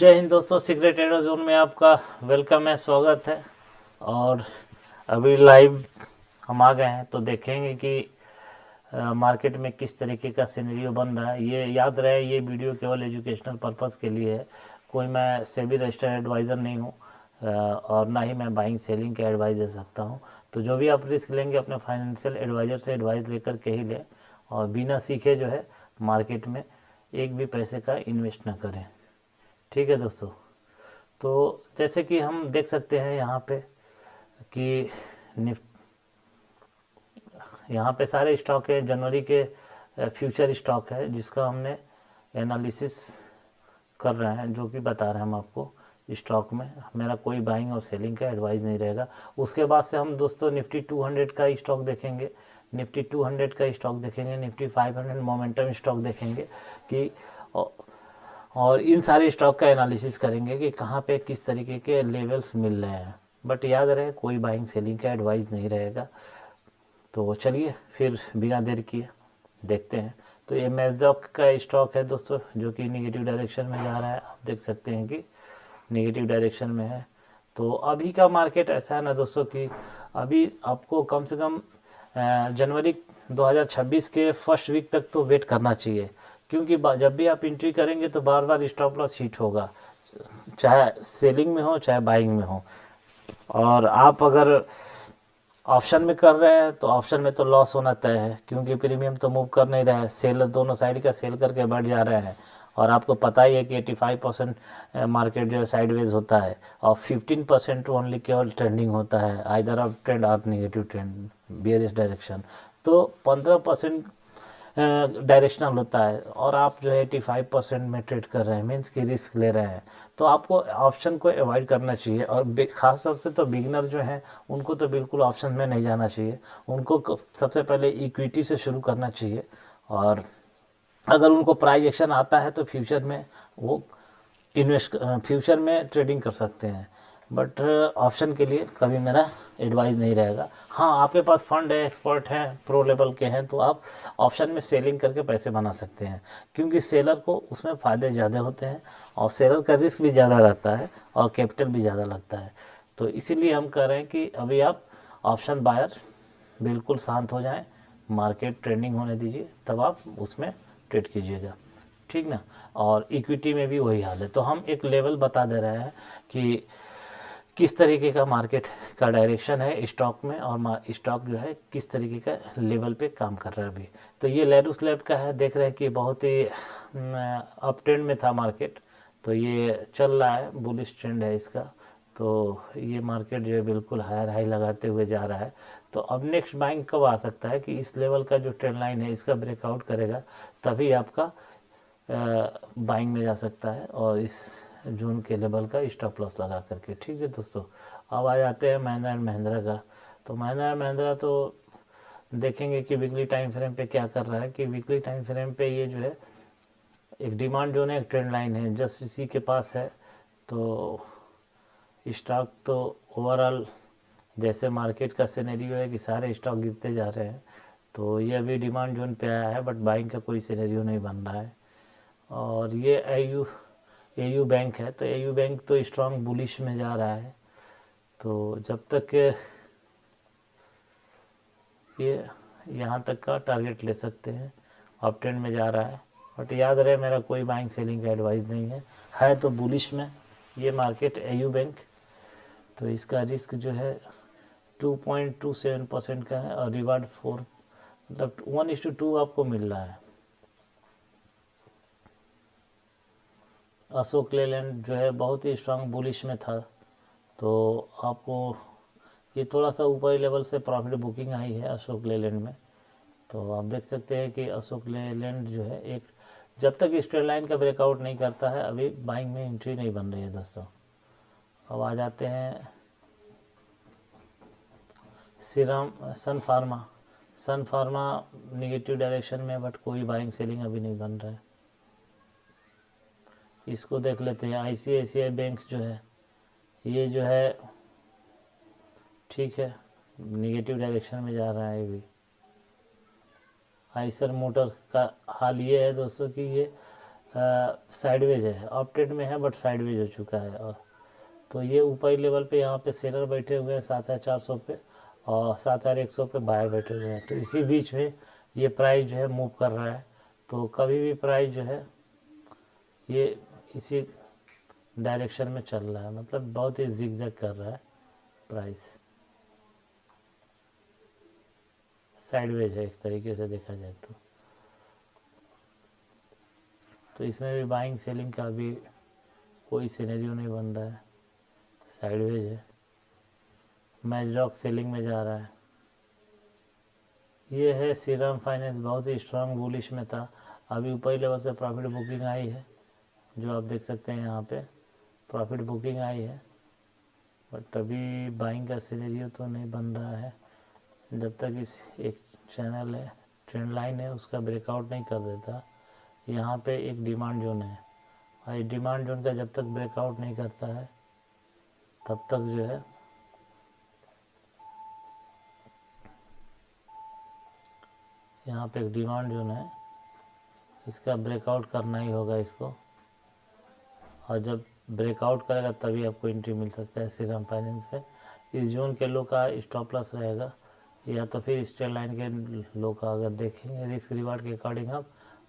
जय हिंद दोस्तों, secret trader zone में आपका वेलकम है, स्वागत है। और अभी लाइव हम आ गए हैं तो देखेंगे कि मार्केट में किस तरीके का सिनेरियो बन रहा है। ये याद रहे, ये वीडियो केवल एजुकेशनल पर्पस के लिए है। कोई मैं सेबी रजिस्टर्ड एडवाइज़र नहीं हूँ और ना ही मैं बाइंग सेलिंग के एडवाइस दे सकता हूँ। तो जो भी आप रिस्क लेंगे अपने फाइनेंशियल एडवाइज़र से एडवाइस लेकर के ही लें, और बिना सीखे जो है मार्केट में एक भी पैसे का इन्वेस्ट ना करें। ठीक है दोस्तों। तो जैसे कि हम देख सकते हैं यहाँ पे कि यहाँ पे सारे स्टॉक है, जनवरी के फ्यूचर स्टॉक है जिसका हमने एनालिसिस कर रहे हैं, जो कि बता रहे हैं हम आपको। स्टॉक में मेरा कोई बाइंग और सेलिंग का एडवाइस नहीं रहेगा। उसके बाद से हम दोस्तों निफ्टी 200 का स्टॉक देखेंगे, निफ्टी 200 का स्टॉक देखेंगे, निफ्टी 500 मोमेंटम स्टॉक देखेंगे कि और इन सारे स्टॉक का एनालिसिस करेंगे कि कहाँ पे किस तरीके के लेवल्स मिल रहे हैं। बट याद रहे, कोई बाइंग सेलिंग का एडवाइस नहीं रहेगा। तो चलिए फिर बिना देर किए देखते हैं। तो ये मैजॉक का स्टॉक है दोस्तों, जो कि निगेटिव डायरेक्शन में जा रहा है। आप देख सकते हैं कि निगेटिव डायरेक्शन में है। तो अभी का मार्केट ऐसा है ना दोस्तों कि अभी आपको कम से कम जनवरी 2026 के फर्स्ट वीक तक तो वेट करना चाहिए, क्योंकि जब भी आप एंट्री करेंगे तो बार बार स्टॉप लॉस हिट होगा, चाहे सेलिंग में हो चाहे बाइंग में हो। और आप अगर ऑप्शन में कर रहे हैं तो ऑप्शन में तो लॉस होना तय है, क्योंकि प्रीमियम तो मूव कर नहीं रहा है, सेलर दोनों साइड का सेल करके बढ़ जा रहे हैं। और आपको पता ही है कि 85% मार्केट जो है साइडवेज होता है और 15% ओनली केवल ट्रेंडिंग होता है, आइदर अप ट्रेंड और निगेटिव ट्रेंड, बियरिश डायरेक्शन। तो 15% डायरेक्शनल होता है और आप जो है 85% में ट्रेड कर रहे हैं, मीन्स की रिस्क ले रहे हैं। तो आपको ऑप्शन को अवॉइड करना चाहिए। और खास तौर से तो बिगनर जो हैं उनको तो बिल्कुल ऑप्शन में नहीं जाना चाहिए। उनको सबसे पहले इक्विटी से शुरू करना चाहिए, और अगर उनको प्राइस एक्शन आता है तो फ्यूचर में वो फ्यूचर में ट्रेडिंग कर सकते हैं। बट ऑप्शन के लिए कभी मेरा एडवाइस नहीं रहेगा। हाँ, आपके पास फंड है, एक्सपर्ट हैं, प्रो लेवल के हैं, तो आप ऑप्शन में सेलिंग करके पैसे बना सकते हैं, क्योंकि सेलर को उसमें फ़ायदे ज़्यादा होते हैं और सेलर का रिस्क भी ज़्यादा रहता है और कैपिटल भी ज़्यादा लगता है। तो इसीलिए हम कह रहे हैं कि अभी आप ऑप्शन बायर बिल्कुल शांत हो जाएं, मार्केट ट्रेंडिंग होने दीजिए, तब आप उसमें ट्रेड कीजिएगा, ठीक ना। और इक्विटी में भी वही हाल है। तो हम एक लेवल बता दे रहे हैं कि किस तरीके का मार्केट का डायरेक्शन है स्टॉक में, और स्टॉक जो है किस तरीके का लेवल पे काम कर रहा है अभी। तो ये लेडूस लैब का है, देख रहे हैं कि बहुत ही अप ट्रेंड में था मार्केट, तो ये चल रहा है, बुलिश ट्रेंड है इसका। तो ये मार्केट जो है बिल्कुल हायर हाई लगाते हुए जा रहा है। तो अब नेक्स्ट बाइंग कब आ सकता है कि इस लेवल का जो ट्रेंड लाइन है इसका ब्रेकआउट करेगा, तभी आपका बाइंग में जा सकता है, और इस जून के लेवल का स्टॉप लॉस लगा करके। ठीक है दोस्तों, अब आ जाते हैं महिंद्रा एंड महिंद्रा का। तो महिंद्रा एंड महिंद्रा तो देखेंगे कि वीकली टाइम फ्रेम पे क्या कर रहा है। कि वीकली टाइम फ्रेम पे ये जो है एक डिमांड जोन है, एक ट्रेंड लाइन है, जस्ट इसी के पास है। तो स्टॉक तो ओवरऑल जैसे मार्केट का सिनेरियो है कि सारे स्टॉक गिरते जा रहे हैं, तो ये अभी डिमांड जोन पे आया है, बट बाइंग का कोई सिनेरियो नहीं बन रहा है। और ये एयू बैंक है, तो एयू बैंक तो स्ट्रांग बुलिश में जा रहा है। तो जब तक ये यहाँ तक का टारगेट ले सकते हैं, अप ट्रेंड में जा रहा है। बट याद रहे, मेरा कोई बाइंग सेलिंग का एडवाइस नहीं है तो बुलिश में ये मार्केट एयू बैंक। तो इसका रिस्क जो है 2.27% का है, और रिवार्ड 4, मतलब 1:2 आपको मिल रहा है। अशोक लेलैंड जो है बहुत ही स्ट्रांग बुलिश में था, तो आपको ये थोड़ा सा ऊपरी लेवल से प्रॉफिट बुकिंग आई है अशोक लेलैंड में। तो आप देख सकते हैं कि अशोक लेलैंड जो है एक, जब तक स्ट्रेट लाइन का ब्रेकआउट नहीं करता है अभी बाइंग में एंट्री नहीं बन रही है दोस्तों। अब आ जाते हैं सन फार्मा निगेटिव डायरेक्शन में, बट कोई बाइंग सेलिंग अभी नहीं बन रहा है। इसको देख लेते हैं। आईसीआईसीआई बैंक जो है ये जो है ठीक है, निगेटिव डायरेक्शन में जा रहा है भी। आइसर मोटर का हाल ये है दोस्तों कि ये साइडवेज है, अप ट्रेंड में है बट साइडवेज हो चुका है। और तो ये ऊपरी लेवल पे यहाँ पे सेलर बैठे हुए हैं 7,400 पे और 7,100 पे बायर बैठे हुए हैं। तो इसी बीच में ये प्राइस जो है मूव कर रहा है। तो कभी भी प्राइस जो है ये इसी डायरेक्शन में चल रहा है, मतलब बहुत ही जिगजैग कर रहा है प्राइस, साइडवेज है एक तरीके से देखा जाए तो इसमें भी बाइंग सेलिंग का भी कोई सिनेरियो नहीं बन रहा है, साइडवेज है। मैजरॉक सेलिंग में जा रहा है। ये है श्रीराम फाइनेंस, बहुत ही स्ट्रांग बुलिश में था, अभी ऊपरी लेवल से प्रॉफिट बुकिंग आई है, जो आप देख सकते हैं यहाँ पे प्रॉफिट बुकिंग आई है, बट अभी बाइंग का सिनेरियो तो नहीं बन रहा है जब तक इस एक चैनल है, ट्रेंड लाइन है, उसका ब्रेकआउट नहीं कर देता। यहाँ पे एक डिमांड जोन है और इस डिमांड जोन का जब तक ब्रेकआउट नहीं करता है तब तक जो है यहाँ पे एक डिमांड जोन है, इसका ब्रेकआउट करना ही होगा इसको, और जब ब्रेकआउट करेगा तभी आपको एंट्री मिल सकता है श्रीराम फाइनेंस में। इस जोन के लो का स्टॉप लॉस रहेगा, या तो फिर स्ट्रेट लाइन के लो का अगर देखेंगे रिस्क रिवार्ड के अकॉर्डिंग आप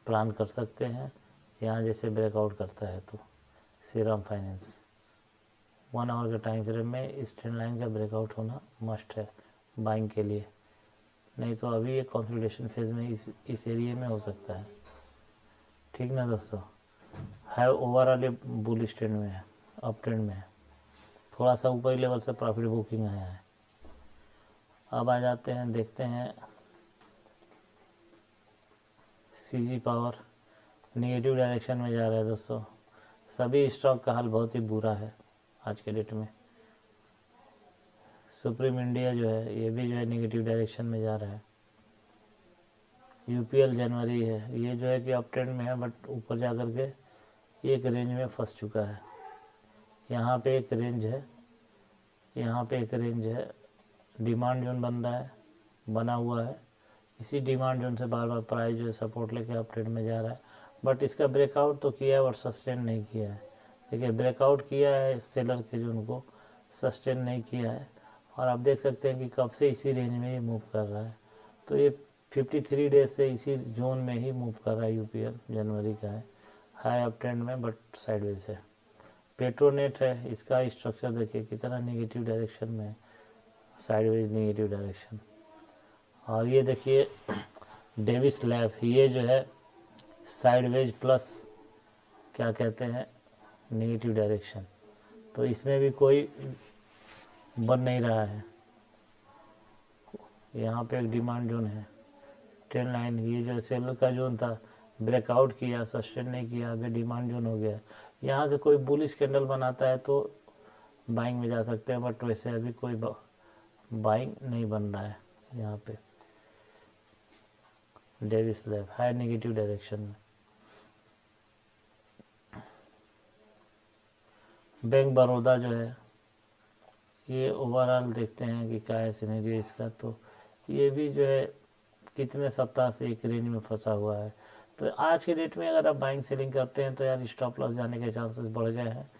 प्लान कर सकते हैं। यहाँ जैसे ब्रेकआउट करता है तो श्रीराम फाइनेंस 1 आवर के टाइम फ्रेम में इस ट्रेंड लाइन का ब्रेकआउट होना मस्ट है बाइंग के लिए, नहीं तो अभी ये कंसोलिडेशन फेज में इस एरिया में हो सकता है। ठीक ना दोस्तों, है ओवरऑल ये बुलिश ट्रेंड में है, अप ट्रेंड में है, थोड़ा सा ऊपरी लेवल से प्रॉफिट बुकिंग आया है। अब आ जाते हैं, देखते हैं सीजी पावर नेगेटिव डायरेक्शन में जा रहा है दोस्तों। सभी स्टॉक का हाल बहुत ही बुरा है आज के डेट में। सुप्रीम इंडिया जो है ये भी जो है नेगेटिव डायरेक्शन में जा रहा है। यूपीएल जनवरी है, ये जो है कि अप ट्रेंड में है बट ऊपर जा कर के एक रेंज में फंस चुका है। यहाँ पे एक रेंज है, यहाँ पे एक रेंज है, डिमांड जोन बन रहा है, बना हुआ है। इसी डिमांड जोन से बार बार प्राइस जो है सपोर्ट लेके अप ट्रेंड में जा रहा है, बट इसका ब्रेकआउट तो किया है और सस्टेन नहीं किया है। देखिए ब्रेकआउट किया है सेलर के जोन को, सस्टेन नहीं किया है, और आप देख सकते हैं कि कब से इसी रेंज में ही मूव कर रहा है। तो ये 53 डेज से इसी जोन में ही मूव कर रहा है। यूपीएल जनवरी का है, हाई अप ट्रेंड में बट साइडवेज है। पेट्रोनेट है, इसका स्ट्रक्चर देखिए कितना नेगेटिव डायरेक्शन में है, साइडवेज नेगेटिव डायरेक्शन। और ये देखिए डेविस लैब, ये जो है साइडवेज प्लस क्या कहते हैं नेगेटिव डायरेक्शन, तो इसमें भी कोई बन नहीं रहा है। यहाँ पे एक डिमांड जोन है, ट्रेंड लाइन, ये जो सेलर का जोन था ब्रेकआउट किया, सस्टेन नहीं किया, अभी डिमांड जोन हो गया। यहाँ से कोई बुलिश कैंडल बनाता है तो बाइंग में जा सकते हैं, बट वैसे अभी कोई बाइंग नहीं बन रहा है। यहाँ पे Davis lab high negative direction में। बैंक बड़ौदा जो है ये ओवरऑल देखते हैं कि क्या है सिनेरियो इसका, तो ये भी जो है कितने सप्ताह से एक रेंज में फंसा हुआ है। तो आज के डेट में अगर आप बाइंग सेलिंग करते हैं तो यार स्टॉप लॉस जाने के चांसेस बढ़ गए हैं।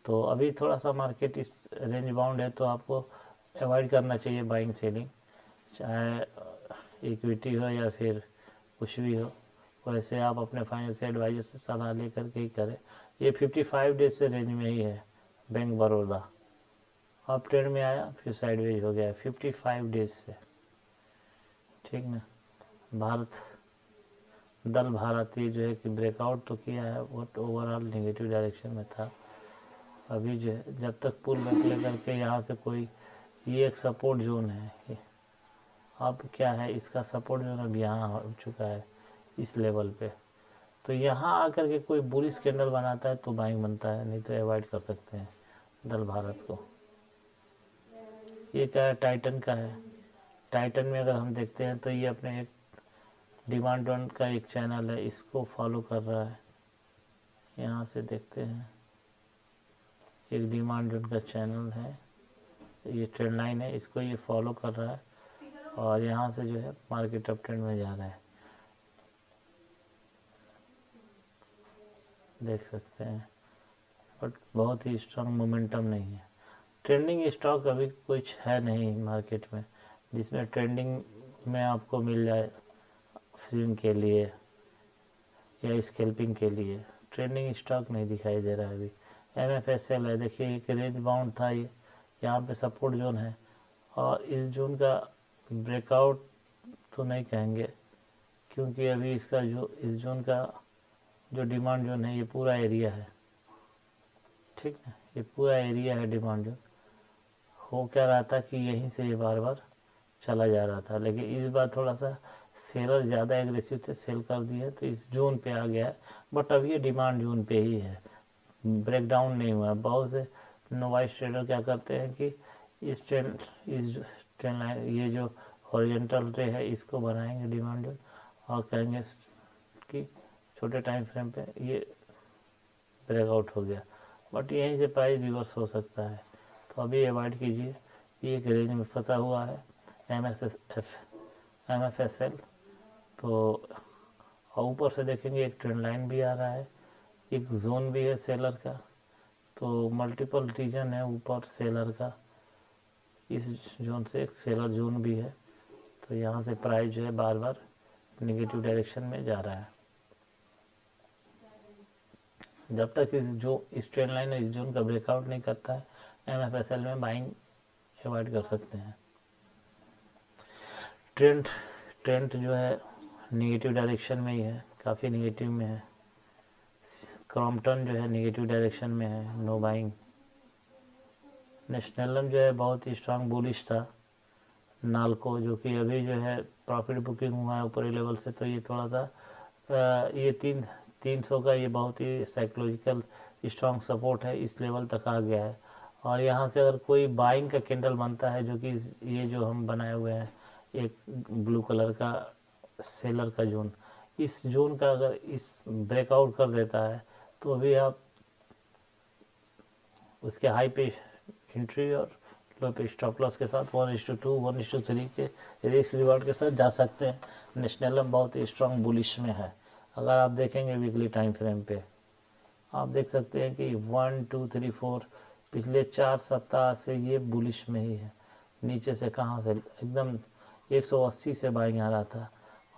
तो अभी थोड़ा सा मार्केट इस रेंज बाउंड है तो आपको अवॉइड करना चाहिए बाइंग सेलिंग, चाहे इक्विटी हो या फिर कुछ भी हो। वैसे आप अपने फाइनेंशियल एडवाइजर से सलाह लेकर के ही करें। ये 55 डेज से रेंज में ही है बैंक बड़ौदा, अप ट्रेंड में आया फिर साइडवेज हो गया 55 डेज से। ठीक ना, भारत ये जो है कि ब्रेकआउट तो किया है बट ओवरऑल नेगेटिव डायरेक्शन में था। अभी जो है जब तक पुल बैक लेकर के यहाँ से कोई, ये एक सपोर्ट जोन है, अब क्या है इसका सपोर्ट जोन अब यहाँ हो चुका है इस लेवल पे। तो यहाँ आकर के कोई बुलिश कैंडल बनाता है तो बाइंग बनता है, नहीं तो अवॉइड कर सकते हैं दल भारत को। ये क्या है, टाइटन का है। टाइटन में अगर हम देखते हैं तो ये अपने एक डिमांड जोन का एक चैनल है, इसको फॉलो कर रहा है। यहाँ से देखते हैं एक डिमांड जोन का चैनल है, ये ट्रेंड लाइन है, इसको ये फॉलो कर रहा है और यहाँ से जो है मार्केट अप ट्रेंड में जा रहा है। देख सकते हैं, बट बहुत ही स्ट्रांग मोमेंटम नहीं है। ट्रेंडिंग स्टॉक अभी कुछ है नहीं मार्केट में जिसमें ट्रेंडिंग में आपको मिल जाए स्विंग के लिए या स्कैल्पिंग के लिए। ट्रेंडिंग स्टॉक नहीं दिखाई दे रहा है अभी। MFSL है, देखिए एक रेंज बाउंड था, ये यहाँ पे सपोर्ट जोन है, और इस जोन का ब्रेकआउट तो नहीं कहेंगे, क्योंकि अभी इसका जो इस जोन का जो डिमांड जोन है ये पूरा एरिया है, ठीक है, ये पूरा एरिया है डिमांड जोन। हो क्या रहा था कि यहीं से ये बार बार चला जा रहा था, लेकिन इस बार थोड़ा सा सेलर ज़्यादा एग्रेसिव थे, सेल कर दिए तो इस जोन पे आ गया है, बट अभी ये डिमांड जोन पे ही है, ब्रेक डाउन नहीं हुआ है। बहुत से नोवाइस ट्रेडर क्या करते हैं कि इस ट्रेंड लाइन, ये जो हॉरिजॉन्टल रे है, इसको बनाएंगे डिमांड जोन और कहेंगे कि छोटे टाइम फ्रेम पे ये ब्रेकआउट हो गया, बट यहीं से प्राइस रिवर्स हो सकता है, तो अभी अवॉइड कीजिए। ये एक रेंज में फंसा हुआ है MFSL। तो ऊपर से देखेंगे एक ट्रेंड लाइन भी आ रहा है, एक जोन भी है सेलर का, तो मल्टीपल रीजन है ऊपर सेलर का, इस जोन से एक सेलर जोन भी है, तो यहाँ से प्राइस जो है बार बार नेगेटिव डायरेक्शन में जा रहा है। जब तक इस ट्रेंड लाइन इस जोन का ब्रेकआउट नहीं करता है, MFSL में बाइंग अवॉइड कर सकते हैं। ट्रेंड जो है नेगेटिव डायरेक्शन में ही है, काफ़ी नेगेटिव में है। क्रॉम्पटन जो है नेगेटिव डायरेक्शन में है, नो बाइंग। नेशनलम जो है बहुत ही स्ट्रांग बुलिश था, नाल्को जो कि अभी जो है प्रॉफिट बुकिंग हुआ है ऊपरी लेवल से, तो ये थोड़ा सा ये 300 का ये बहुत ही साइकोलॉजिकल स्ट्रांग सपोर्ट है, इस लेवल तक आ गया है, और यहाँ से अगर कोई बाइंग का कैंडल बनता है, जो कि ये जो हम बनाए हुए हैं एक ब्लू कलर का सेलर का जोन, इस जोन का अगर इस ब्रेकआउट कर देता है तो अभी आप उसके हाई पे एंट्री और लो पे स्टॉप लॉस के साथ 1:2 1:3 के रिस्क रिवार्ड के साथ जा सकते हैं। नेशनलम बहुत ही स्ट्रांग बुलिश में है। अगर आप देखेंगे वीकली टाइम फ्रेम पे आप देख सकते हैं कि 1 2 3 4 पिछले 4 सप्ताह से ये बुलिश में ही है। नीचे से कहाँ से एकदम 180 से बाइंग आ रहा था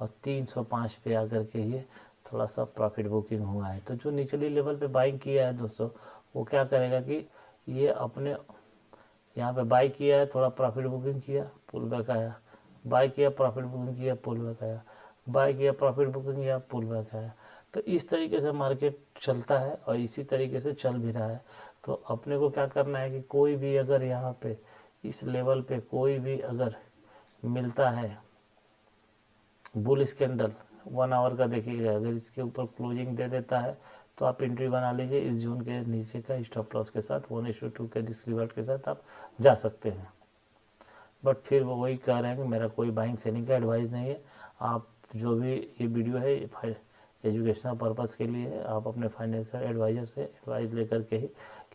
और 305 पे आकर के ये थोड़ा सा प्रॉफिट बुकिंग हुआ है। तो जो निचली लेवल पे बाइंग किया है दोस्तों, वो क्या करेगा कि ये अपने यहाँ पे बाई किया है, थोड़ा प्रॉफिट बुकिंग किया, पुल बैक आया, बाई किया, प्रॉफिट बुकिंग किया, पुल बैक आया, बाई किया, प्रॉफिट बुकिंग किया, पुल बैक आया। तो इस तरीके से मार्केट चलता है और इसी तरीके से चल भी रहा है। तो अपने को क्या करना है कि कोई भी अगर यहाँ पे इस लेवल पे कोई भी अगर मिलता है बुलिश कैंडल 1 आवर का, देखिएगा अगर इसके ऊपर क्लोजिंग दे देता है तो आप एंट्री बना लीजिए इस जोन के नीचे का स्टॉप लॉस के साथ 1:2 के रिस्क रिवार्ड के साथ आप जा सकते हैं। बट फिर वो वही कह रहे हैं कि मेरा कोई बाइंग सेलिंग का एडवाइस नहीं है। आप जो भी ये वीडियो है एजुकेशनल पर्पज़ के लिए है, आप अपने फाइनेंशियल एडवाइज़र से एडवाइस लेकर के ही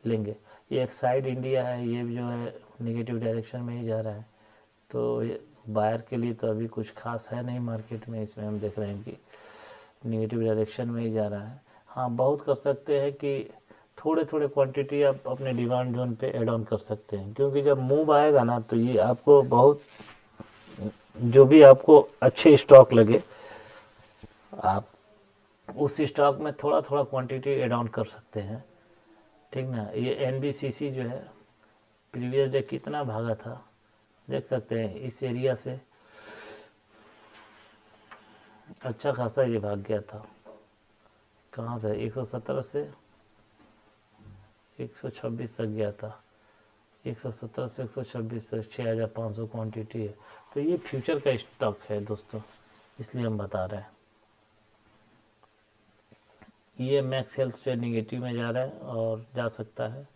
लेंगे। ये एक साइड इंडिया है, ये जो है नेगेटिव डायरेक्शन में ही जा रहा है, तो ये बायर के लिए तो अभी कुछ खास है नहीं मार्केट में। इसमें हम देख रहे हैं कि नेगेटिव डायरेक्शन में ही जा रहा है। हाँ, बहुत कर सकते हैं कि थोड़े थोड़े क्वांटिटी आप अपने डिमांड जोन पे ऐड ऑन कर सकते हैं, क्योंकि जब मूव आएगा ना तो ये आपको बहुत जो भी आपको अच्छे स्टॉक लगे आप उस स्टॉक में थोड़ा थोड़ा क्वांटिटी ऐड ऑन कर सकते हैं, ठीक ना। ये NBCC जो है प्रीवियस डे कितना भागा था देख सकते हैं, इस एरिया से अच्छा खासा ये भाग गया था। कहाँ से 117 से 126 तक गया था, 117 से 126 से 6500 क्वांटिटी है। तो ये फ्यूचर का स्टॉक है दोस्तों, इसलिए हम बता रहे हैं। ये मैक्स हेल्थ ट्रेड निगेटिव में जा रहा है और जा सकता है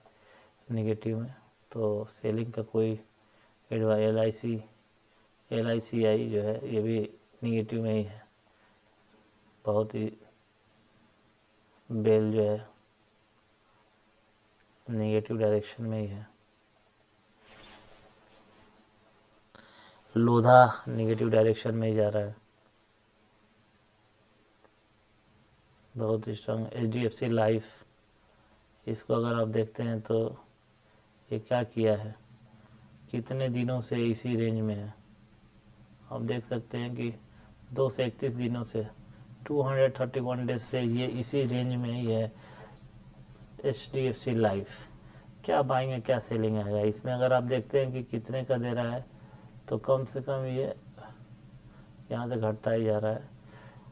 निगेटिव में, तो सेलिंग का कोई LICI जो है ये भी निगेटिव में ही है, बहुत ही बेल जो है नेगेटिव डायरेक्शन में ही है। लोधा नेगेटिव डायरेक्शन में ही जा रहा है। बहुत स्ट्रांग। HDFC लाइफ, इसको अगर आप देखते हैं तो ये क्या किया है, कितने दिनों से इसी रेंज में है। आप देख सकते हैं कि 2 से 31 दिनों से 231 डेज से ये इसी रेंज में ही है। HDFC लाइफ, क्या बाइंग है क्या सेलिंग आएगा इसमें। अगर आप देखते हैं कि कितने का दे रहा है तो कम से कम ये यहाँ से घटता ही जा रहा है।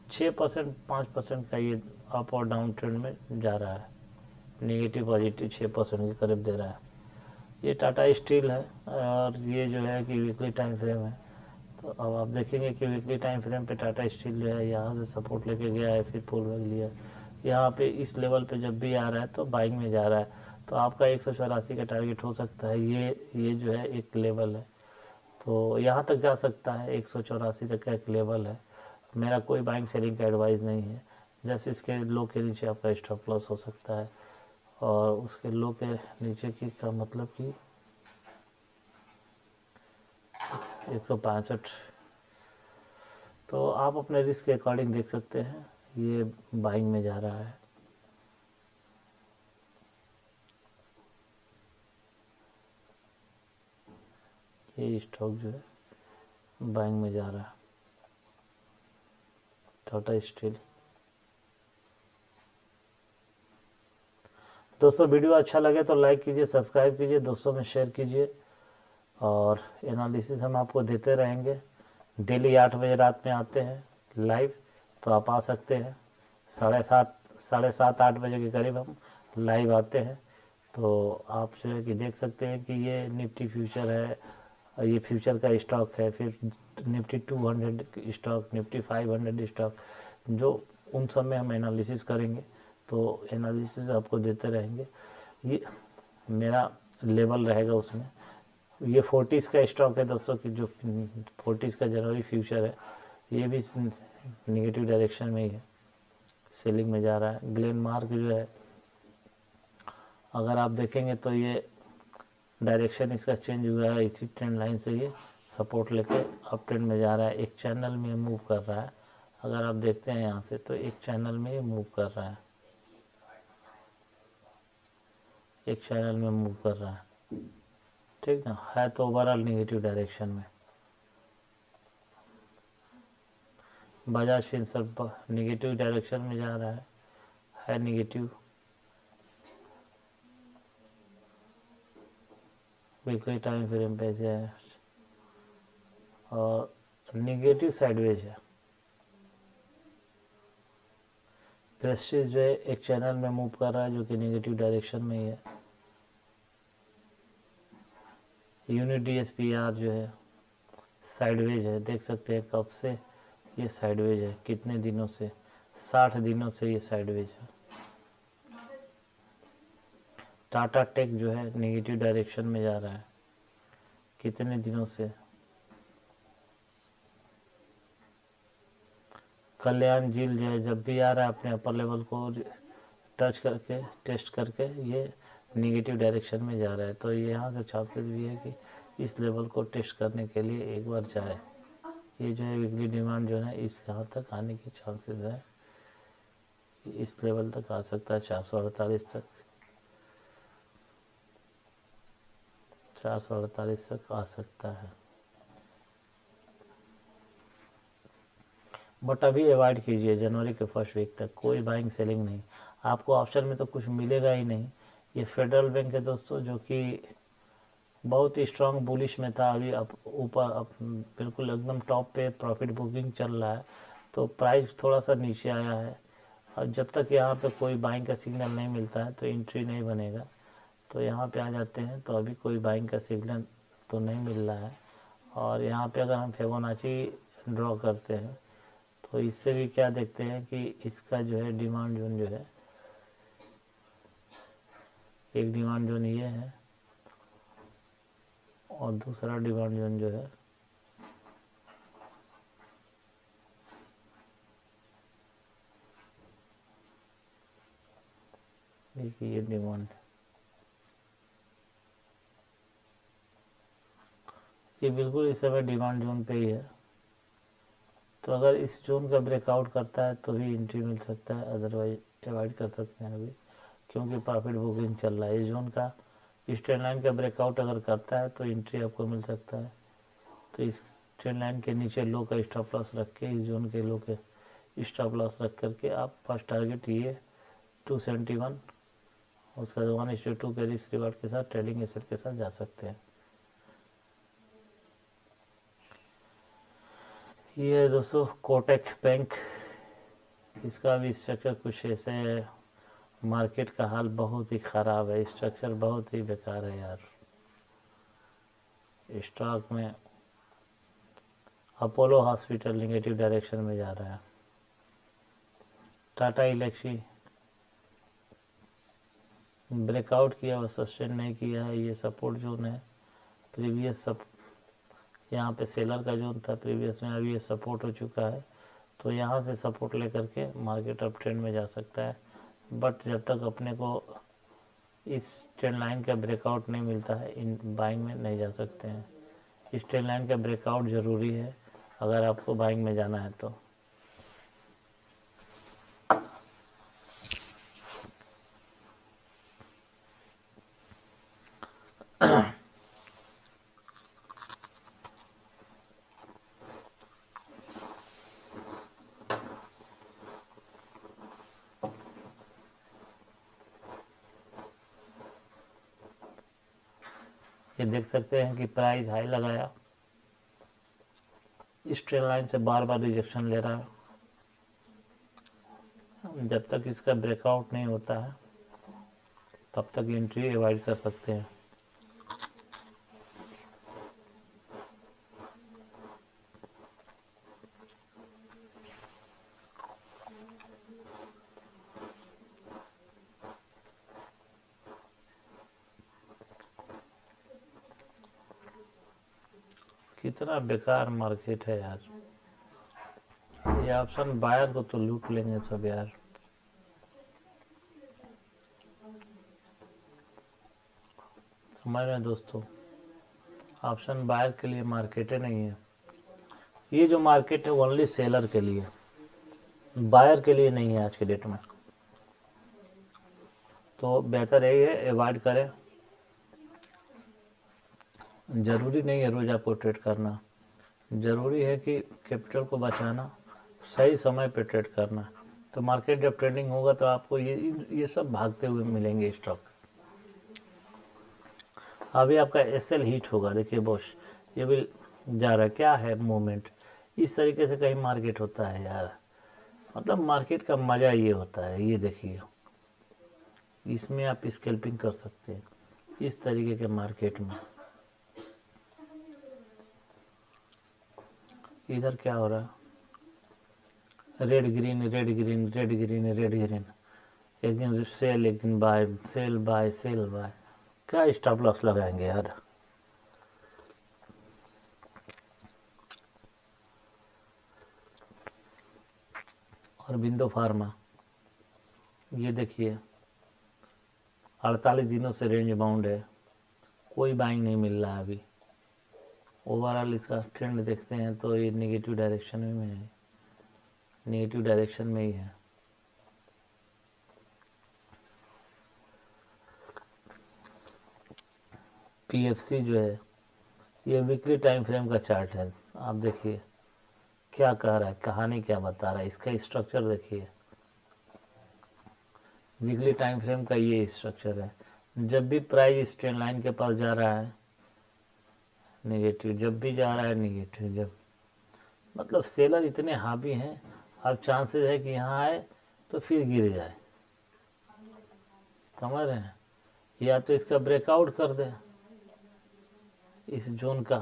6% 5% का ये अप और डाउन ट्रेंड में जा रहा है। नेगेटिव पॉजिटिव 6% के करीब दे रहा है। ये टाटा स्टील है और ये जो है कि वीकली टाइम फ्रेम है। तो अब आप देखेंगे कि वीकली टाइम फ्रेम पे टाटा स्टील जो है यहाँ से सपोर्ट लेके गया है, फिर पुल बैक लिया। यहाँ पे इस लेवल पे जब भी आ रहा है तो बाइंग में जा रहा है। तो आपका 184 का टारगेट हो सकता है। ये जो है एक लेवल है, तो यहाँ तक जा सकता है। 184 तक का एक लेवल है। मेरा कोई बाइंग सेलिंग का एडवाइस नहीं है। जैसे इसके लो के नीचे आपका स्टॉप लॉस हो सकता है, और उसके लो के नीचे की का मतलब कि 165। तो आप अपने रिस्क के अकॉर्डिंग देख सकते हैं। ये बाइंग में जा रहा है। ये स्टॉक जो है बाइंग में जा रहा है, टाटा स्टील। दोस्तों वीडियो अच्छा लगे तो लाइक कीजिए, सब्सक्राइब कीजिए, दोस्तों में शेयर कीजिए। और एनालिसिस हम आपको देते रहेंगे। डेली 8 बजे रात में आते हैं लाइव, तो आप आ सकते हैं। 7:30 8 बजे के करीब हम लाइव आते हैं। तो आप जो है कि देख सकते हैं कि ये निफ्टी फ्यूचर है, ये फ्यूचर का स्टॉक है। फिर निफ्टी 200 स्टॉक, निफ्टी 500 स्टॉक, जो उन सब में हम एनालिसिस करेंगे। तो एनालिसिस आपको देते रहेंगे। ये मेरा लेवल रहेगा उसमें। ये 40s का स्टॉक है दोस्तों, कि जो 40s का जनवरी फ्यूचर है, ये भी नेगेटिव डायरेक्शन में ही है, सेलिंग में जा रहा है। ग्लेनमार्क जो है अगर आप देखेंगे तो ये डायरेक्शन इसका चेंज हुआ है। इसी ट्रेंड लाइन से ये सपोर्ट लेके अप ट्रेंड में जा रहा है। एक चैनल में मूव कर रहा है। अगर आप देखते हैं यहाँ से तो एक चैनल में ये मूव कर रहा है, एक चैनल में मूव कर रहा है, ठीक ना। है तो ओवरऑल नेगेटिव डायरेक्शन में। बजाज फिनसर्व नेगेटिव डायरेक्शन में जा रहा है नेगेटिव। वीकली टाइम फ्रेम पे से है और नेगेटिव साइडवेज है। प्रेस्टीज जो है एक चैनल में मूव कर रहा है, जो कि नेगेटिव डायरेक्शन में ही है। यूनिट DSPR जो है साइडवेज है, देख सकते हैं कब से ये साइडवेज है, कितने दिनों से, 60 दिनों से ये साइडवेज है। टाटा टेक जो है नेगेटिव डायरेक्शन में जा रहा है, कितने दिनों से। कल्याण झील जो है जब भी आ रहा है अपने अपर लेवल को टच करके, टेस्ट करके, ये नेगेटिव डायरेक्शन में जा रहा है। तो ये यहाँ से चांसेस भी है कि इस लेवल को टेस्ट करने के लिए एक बार जाए। ये जो है वीकली डिमांड जो है इस यहाँ तक आने की चांसेस है, इस लेवल तक आ सकता है, 448 तक, 448 तक आ सकता है। बट अभी अवॉइड कीजिए, जनवरी के फर्स्ट वीक तक कोई बाइंग सेलिंग नहीं। आपको ऑप्शन में तो कुछ मिलेगा ही नहीं। ये फेडरल बैंक है दोस्तों, जो कि बहुत ही स्ट्रांग बुलिश में था, अभी अब ऊपर, अब बिल्कुल एकदम टॉप पे प्रॉफिट बुकिंग चल रहा है। तो प्राइस थोड़ा सा नीचे आया है, और जब तक यहाँ पे कोई बाइंग का सिग्नल नहीं मिलता है तो एंट्री नहीं बनेगा। तो यहाँ पे आ जाते हैं, तो अभी कोई बाइंग का सिग्नल तो नहीं मिल रहा है। और यहाँ पे अगर हम फिबोनाची ड्रॉ करते हैं तो इससे भी क्या देखते हैं कि इसका जो है डिमांड जोन जो है, एक डिमांड जोन ये है और दूसरा डिमांड जोन जो है देखिए, ये डिमांड, ये बिल्कुल इस समय डिमांड जोन पे ही है। तो अगर इस जोन का ब्रेकआउट करता है तो ही एंट्री मिल सकता है, अदरवाइज अवॉइड कर सकते हैं अभी, क्योंकि प्रॉफिट बुकिंग चल रहा है। इस जोन का, इस ट्रेंड लाइन का ब्रेकआउट अगर करता है तो एंट्री आपको मिल सकता है। तो इस ट्रेंड लाइन के नीचे लो का स्टॉप लॉस रख के, इस जोन के लो के स्टॉप लॉस रख करके आप फर्स्ट टारगेट ये 271, उसका 1:2 के रिस्क रिवार्ड के साथ ट्रेडिंग एसेट के साथ जा सकते हैं। ये है दोस्तों कोटक बैंक, इसका भी स्ट्रक्चर कुछ ऐसे है। मार्केट का हाल बहुत ही ख़राब है, स्ट्रक्चर बहुत ही बेकार है यार। स्टॉक में अपोलो हॉस्पिटल निगेटिव डायरेक्शन में जा रहा है। टाटा इलेक्सी ब्रेकआउट किया और सस्टेन नहीं किया है। ये सपोर्ट जोन है, प्रीवियस यहाँ पे सेलर का जोन था प्रीवियस में, अभी ये सपोर्ट हो चुका है। तो यहाँ से सपोर्ट लेकर के मार्केट अप ट्रेंड में जा सकता है, बट जब तक अपने को इस ट्रेंड लाइन का ब्रेकआउट नहीं मिलता है, इन बाइंग में नहीं जा सकते हैं। इस ट्रेंड लाइन का ब्रेकआउट ज़रूरी है अगर आपको बाइंग में जाना है तो। ये देख सकते हैं कि प्राइस हाई लगाया, इस ट्रेंड लाइन से बार बार रिजेक्शन ले रहा है। जब तक इसका ब्रेकआउट नहीं होता है तब तक एंट्री अवॉइड कर सकते हैं। कितना बेकार मार्केट है यार। ये ऑप्शन बायर को तो लूट लेंगे सब यार। समझ रहे हैं दोस्तों, ऑप्शन बायर के लिए मार्केट नहीं है। ये जो मार्केट है ओनली सेलर के लिए, बायर के लिए नहीं है आज के डेट में। तो बेहतर यही है अवॉइड करें। ज़रूरी नहीं है रोज़ आपको ट्रेड करना, ज़रूरी है कि कैपिटल को बचाना, सही समय पे ट्रेड करना। तो मार्केट जब ट्रेडिंग होगा तो आपको ये सब भागते हुए मिलेंगे स्टॉक। अभी आपका एसएल हीट होगा, देखिए बॉस ये भी जा रहा है, क्या है मूवमेंट। इस तरीके से कहीं मार्केट होता है यार, मतलब मार्केट का मज़ा ये होता है। ये देखिए, इसमें आप स्कैल्पिंग कर सकते हैं इस तरीके के मार्केट में। इधर क्या हो रहा है, red green red green red green red green, एक दिन सेल एक दिन buy, sell buy sell buy. क्या स्टॉप लॉस लगाएंगे यार। और बिंदु फार्मा, ये देखिए 48 दिनों से रेंज बाउंड है, कोई बाइंग नहीं मिल रहा है अभी। ओवरऑल इसका ट्रेंड देखते हैं तो ये नेगेटिव डायरेक्शन में है, नेगेटिव डायरेक्शन में ही है। पीएफसी जो है ये वीकली टाइम फ्रेम का चार्ट है। आप देखिए क्या कह रहा है, कहानी क्या बता रहा है, इसका स्ट्रक्चर देखिए। वीकली टाइम फ्रेम का ये स्ट्रक्चर है। जब भी प्राइस इस ट्रेंड लाइन के पास जा रहा है नेगेटिव, जब भी जा रहा है नेगेटिव, जब मतलब सेलर इतने हावी हैं, अब चांसेस है कि यहाँ आए तो फिर गिर जाए। समझ रहे हैं, या तो इसका ब्रेकआउट कर दे इस जोन का,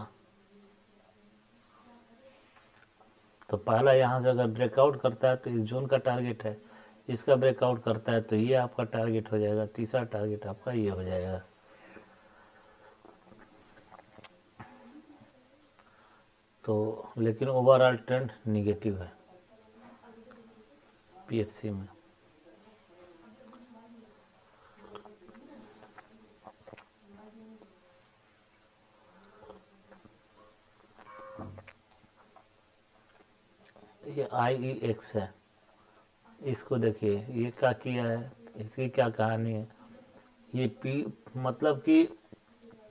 तो पहला यहाँ से अगर ब्रेकआउट करता है तो इस जोन का टारगेट है, इसका ब्रेकआउट करता है तो ये आपका टारगेट हो जाएगा, तीसरा टारगेट आपका ये हो जाएगा। तो लेकिन ओवरऑल ट्रेंड निगेटिव है पीएफसी में। ये IEX है, इसको देखिए ये क्या किया है, इसकी क्या कहानी है। ये मतलब कि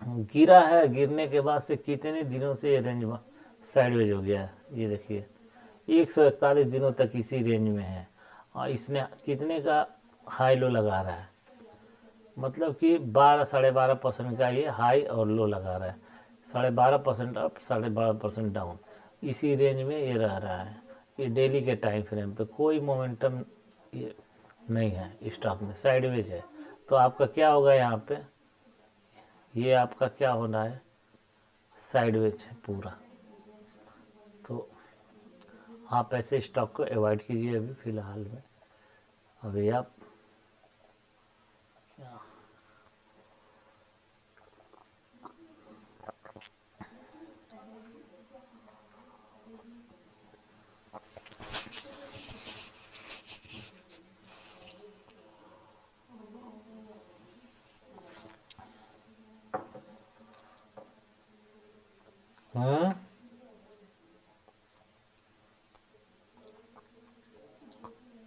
गिरा है, गिरने के बाद से कितने दिनों से ये रेंज साइडवेज हो गया है। ये देखिए 141 दिनों तक इसी रेंज में है और इसने कितने का हाई लो लगा रहा है, मतलब कि 12-12.5% का ये हाई और लो लगा रहा है। 12.5% अप, 12.5% डाउन, इसी रेंज में ये रह रहा है। ये डेली के टाइम फ्रेम पे कोई मोमेंटम ये नहीं है स्टॉक में, साइडवेज है। तो आपका क्या होगा यहाँ पे, ये आपका क्या होना है, साइडवेज है पूरा। तो आप ऐसे स्टॉक को अवॉइड कीजिए अभी फ़िलहाल में। अभी आप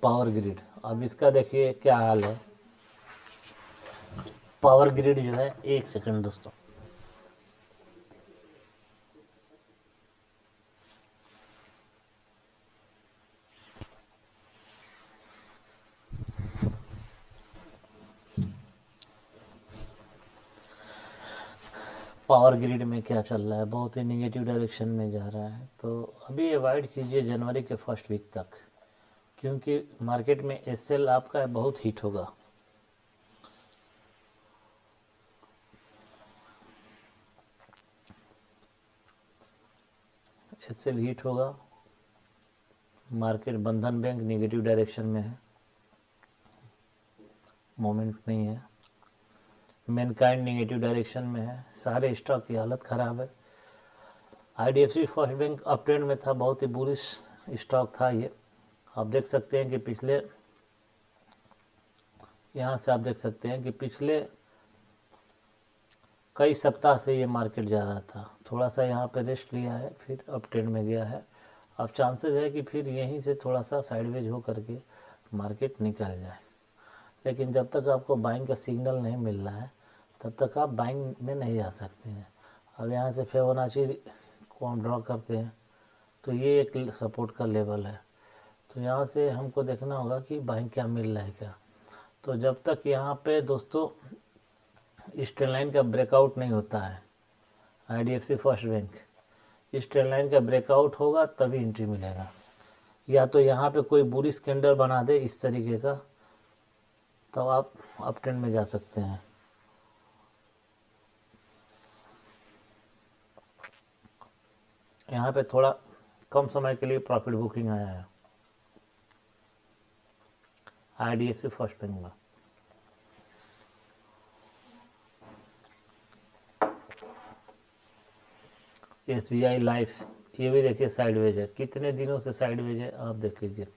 पावर ग्रिड, अब इसका देखिए क्या हाल है। पावर ग्रिड जो है, एक सेकंड दोस्तों, पावर ग्रिड में क्या चल रहा है, बहुत ही निगेटिव डायरेक्शन में जा रहा है। तो अभी अवॉइड कीजिए जनवरी के फर्स्ट वीक तक, क्योंकि मार्केट में एसएल आपका बहुत हिट होगा। एसएल हिट होगा, मार्केट बंधन बैंक निगेटिव डायरेक्शन में है, मोमेंट नहीं है। मैनकाइंड निगेटिव डायरेक्शन में है, सारे स्टॉक की हालत ख़राब है। IDFC first bank up trend में था, बहुत ही बुलिश स्टॉक था ये। आप देख सकते हैं कि पिछले, यहाँ से आप देख सकते हैं कि पिछले कई सप्ताह से ये मार्केट जा रहा था, थोड़ा सा यहाँ पे रेस्ट लिया है, फिर अप ट्रेंड में गया है। अब चांसेस है कि फिर यहीं से थोड़ा सा साइडवेज हो करके मार्केट निकल जाए, लेकिन जब तक आपको बाइंग का सिग्नल नहीं मिल रहा है तब तक आप बाइंग में नहीं जा सकते हैं। अब यहाँ से फिबोनाची को हम ड्रॉ करते हैं तो ये एक सपोर्ट का लेवल है, तो यहाँ से हमको देखना होगा कि बाइंग क्या मिल रहा है क्या। तो जब तक यहाँ पे दोस्तों इस ट्रेंड लाइन का ब्रेकआउट नहीं होता है, IDFC फर्स्ट बैंक इस ट्रेंड लाइन का ब्रेकआउट होगा तभी एंट्री मिलेगा, या तो यहाँ पे कोई बुलिश कैंडल बना दे इस तरीके का, तो आप अप ट्रेंड में जा सकते हैं। यहाँ पे थोड़ा कम समय के लिए प्रॉफिट बुकिंग आया है IDFC फर्स्ट बैंक में। SBI लाइफ, ये भी देखिए साइडवेज है, कितने दिनों से साइडवेज है आप देख लीजिए,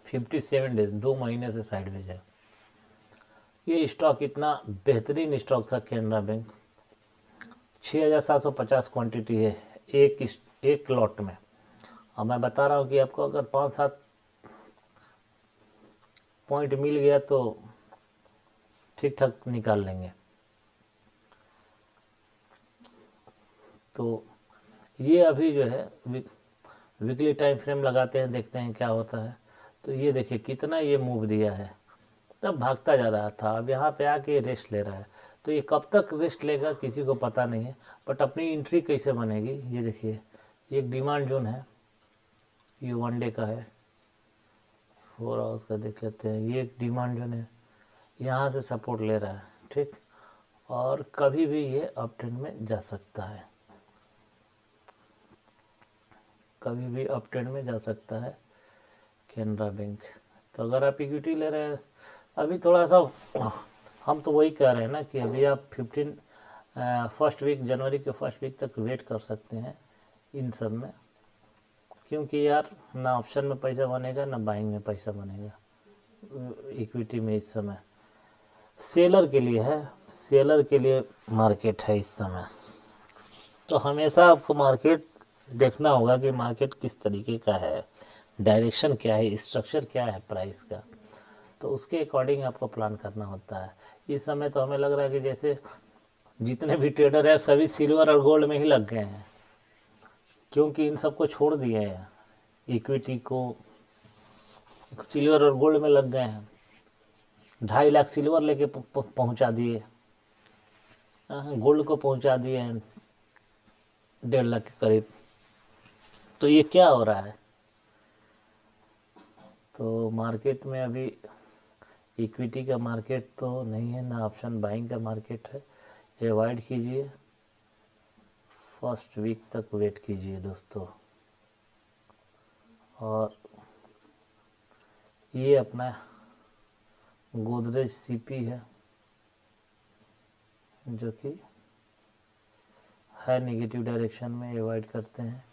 57 डेज, 2 महीने से साइडवेज है। ये स्टॉक इतना बेहतरीन स्टॉक था कैनरा बैंक, 6750 क्वांटिटी है एक लॉट में। अब मैं बता रहा हूँ कि आपको अगर 5-7 पॉइंट मिल गया तो ठीक ठाक निकाल लेंगे। तो ये अभी जो है वीकली टाइम फ्रेम लगाते हैं, देखते हैं क्या होता है। तो ये देखिए कितना ये मूव दिया है, तब भागता जा रहा था, अब यहाँ पे आके रेस्ट ले रहा है। तो ये कब तक रेस्ट लेगा किसी को पता नहीं है, बट अपनी एंट्री कैसे बनेगी ये देखिए। एक डिमांड जोन है, ये 1 डे का है, 4 आवर्स का देख लेते हैं। ये एक डिमांड जोन है, यहाँ से सपोर्ट ले रहा है, ठीक, और कभी भी ये अप ट्रेंड में जा सकता है, कभी भी अप ट्रेंड में जा सकता है कैनरा बैंक। तो अगर आप इक्विटी ले रहे हैं अभी थोड़ा सा, हम तो वही कह रहे हैं ना कि अभी आप 15 फर्स्ट वीक, जनवरी के फर्स्ट वीक तक वेट कर सकते हैं इन सब में, क्योंकि यार ना ऑप्शन में पैसा बनेगा ना बाइंग में पैसा बनेगा। इक्विटी में इस समय सेलर के लिए है, सेलर के लिए मार्केट है इस समय। तो हमेशा आपको मार्केट देखना होगा कि मार्केट किस तरीके का है, डायरेक्शन क्या है, स्ट्रक्चर क्या है प्राइस का, तो उसके अकॉर्डिंग आपको प्लान करना होता है। इस समय तो हमें लग रहा है कि जैसे जितने भी ट्रेडर हैं सभी सिल्वर और गोल्ड में ही लग गए हैं, क्योंकि इन सबको छोड़ दिए हैं, इक्विटी को सिल्वर और गोल्ड में लग गए हैं। 2.5 लाख सिल्वर लेके पहुंचा दिए, गोल्ड को पहुंचा दिए हैं 1.5 लाख के करीब। तो ये क्या हो रहा है? तो मार्केट में अभी इक्विटी का मार्केट तो नहीं है, ना ऑप्शन बाइंग का मार्केट है। अवॉइड कीजिए, फर्स्ट वीक तक वेट कीजिए दोस्तों। और ये अपना गोदरेज सीपी है जो कि है नेगेटिव डायरेक्शन में, अवॉइड करते हैं।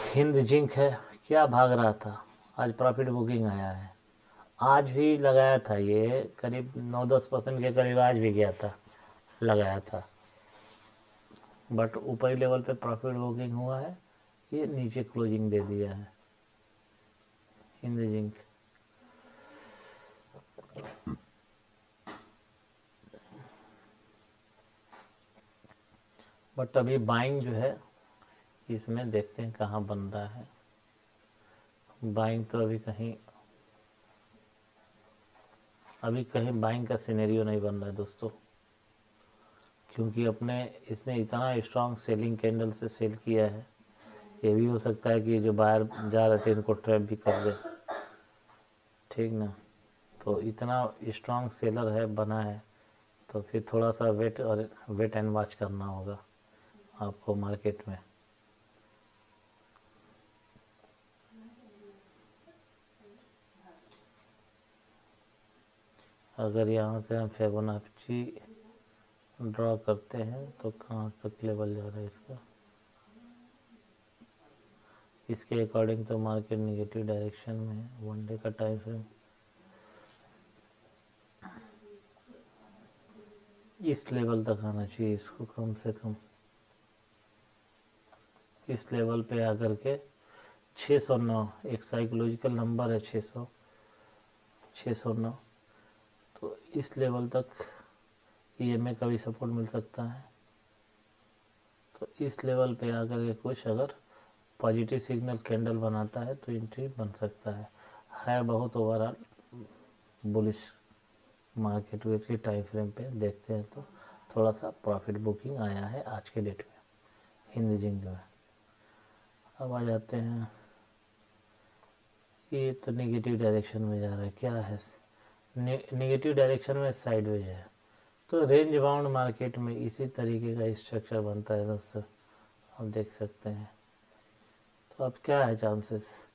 हिंद जिंक है, क्या भाग रहा था, आज प्रॉफिट बुकिंग आया है। आज भी लगाया था, ये करीब 9-10% के करीब आज भी गया था, लगाया था, बट ऊपरी लेवल पे प्रॉफिट बुकिंग हुआ है, ये नीचे क्लोजिंग दे दिया है हिंद जिंक। बट अभी बाइंग जो है इसमें देखते हैं कहाँ बन रहा है। बाइंग तो अभी कहीं बाइंग का सिनेरियो नहीं बन रहा है दोस्तों, क्योंकि इसने इतना स्ट्रांग सेलिंग कैंडल से सेल किया है। ये भी हो सकता है कि जो बाहर जा रहे थे इनको ट्रैप भी कर दे, ठीक ना। तो इतना स्ट्रांग सेलर है, बना है, तो फिर थोड़ा सा वेट एंड वॉच करना होगा आपको मार्केट में। अगर यहाँ से हम फिबोनाची ड्रॉ करते हैं तो कहाँ तक लेवल जा रहा है इसका, इसके अकॉर्डिंग तो मार्केट नेगेटिव डायरेक्शन में है। 1 डे का टाइम फ्रेम इस लेवल तक आना चाहिए, इसको कम से कम इस लेवल पे आकर के 609 एक साइकोलॉजिकल नंबर है, 609, तो इस लेवल तक ईएमए का भी सपोर्ट मिल सकता है। तो इस लेवल पे आकर के कुछ अगर पॉजिटिव सिग्नल कैंडल बनाता है तो एंट्री बन सकता है बहुत overall bullish market. Weekly time frame पे देखते हैं तो थोड़ा सा प्रॉफिट बुकिंग आया है आज के डेट में हिंद जिंक में। अब आ जाते हैं, ये तो नेगेटिव डायरेक्शन में जा रहा है, क्या है नेगेटिव डायरेक्शन में साइडवेज है। तो रेंज बाउंड मार्केट में इसी तरीके का स्ट्रक्चर बनता है दोस्तों, आप देख सकते हैं। तो अब क्या है चांसेस,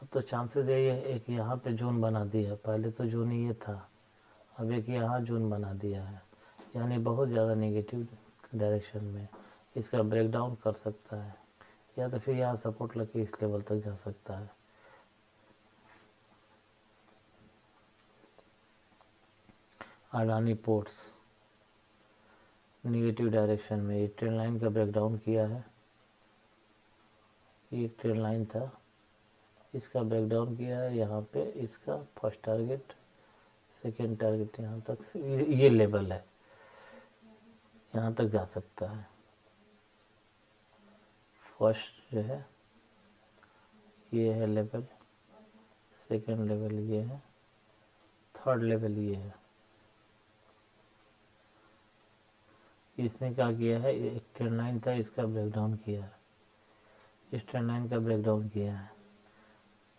अब तो चांसेस यही है, एक यहाँ पे जोन बना दिया, पहले तो जोन ये था, अब एक यहाँ जोन बना दिया है, यानी बहुत ज़्यादा नेगेटिव डायरेक्शन में इसका ब्रेकडाउन कर सकता है, या तो फिर यहाँ सपोर्ट लगे इस लेवल तक जा सकता है। अडानी पोर्ट्स नेगेटिव डायरेक्शन में, ये ट्रेंड लाइन का ब्रेकडाउन किया है, ये एक ट्रेंड लाइन था, इसका ब्रेकडाउन किया है यहाँ पे, इसका फर्स्ट टारगेट सेकेंड टारगेट यहाँ तक, ये लेवल है, यहाँ तक जा सकता है। फर्स्ट जो है ये है लेवल, सेकेंड लेवल ये है, थर्ड लेवल ये है। इसने क्या किया है, एक ट्रेंड लाइन था, इसका ब्रेकडाउन किया है, इस ट्रेंड लाइन का ब्रेकडाउन किया है,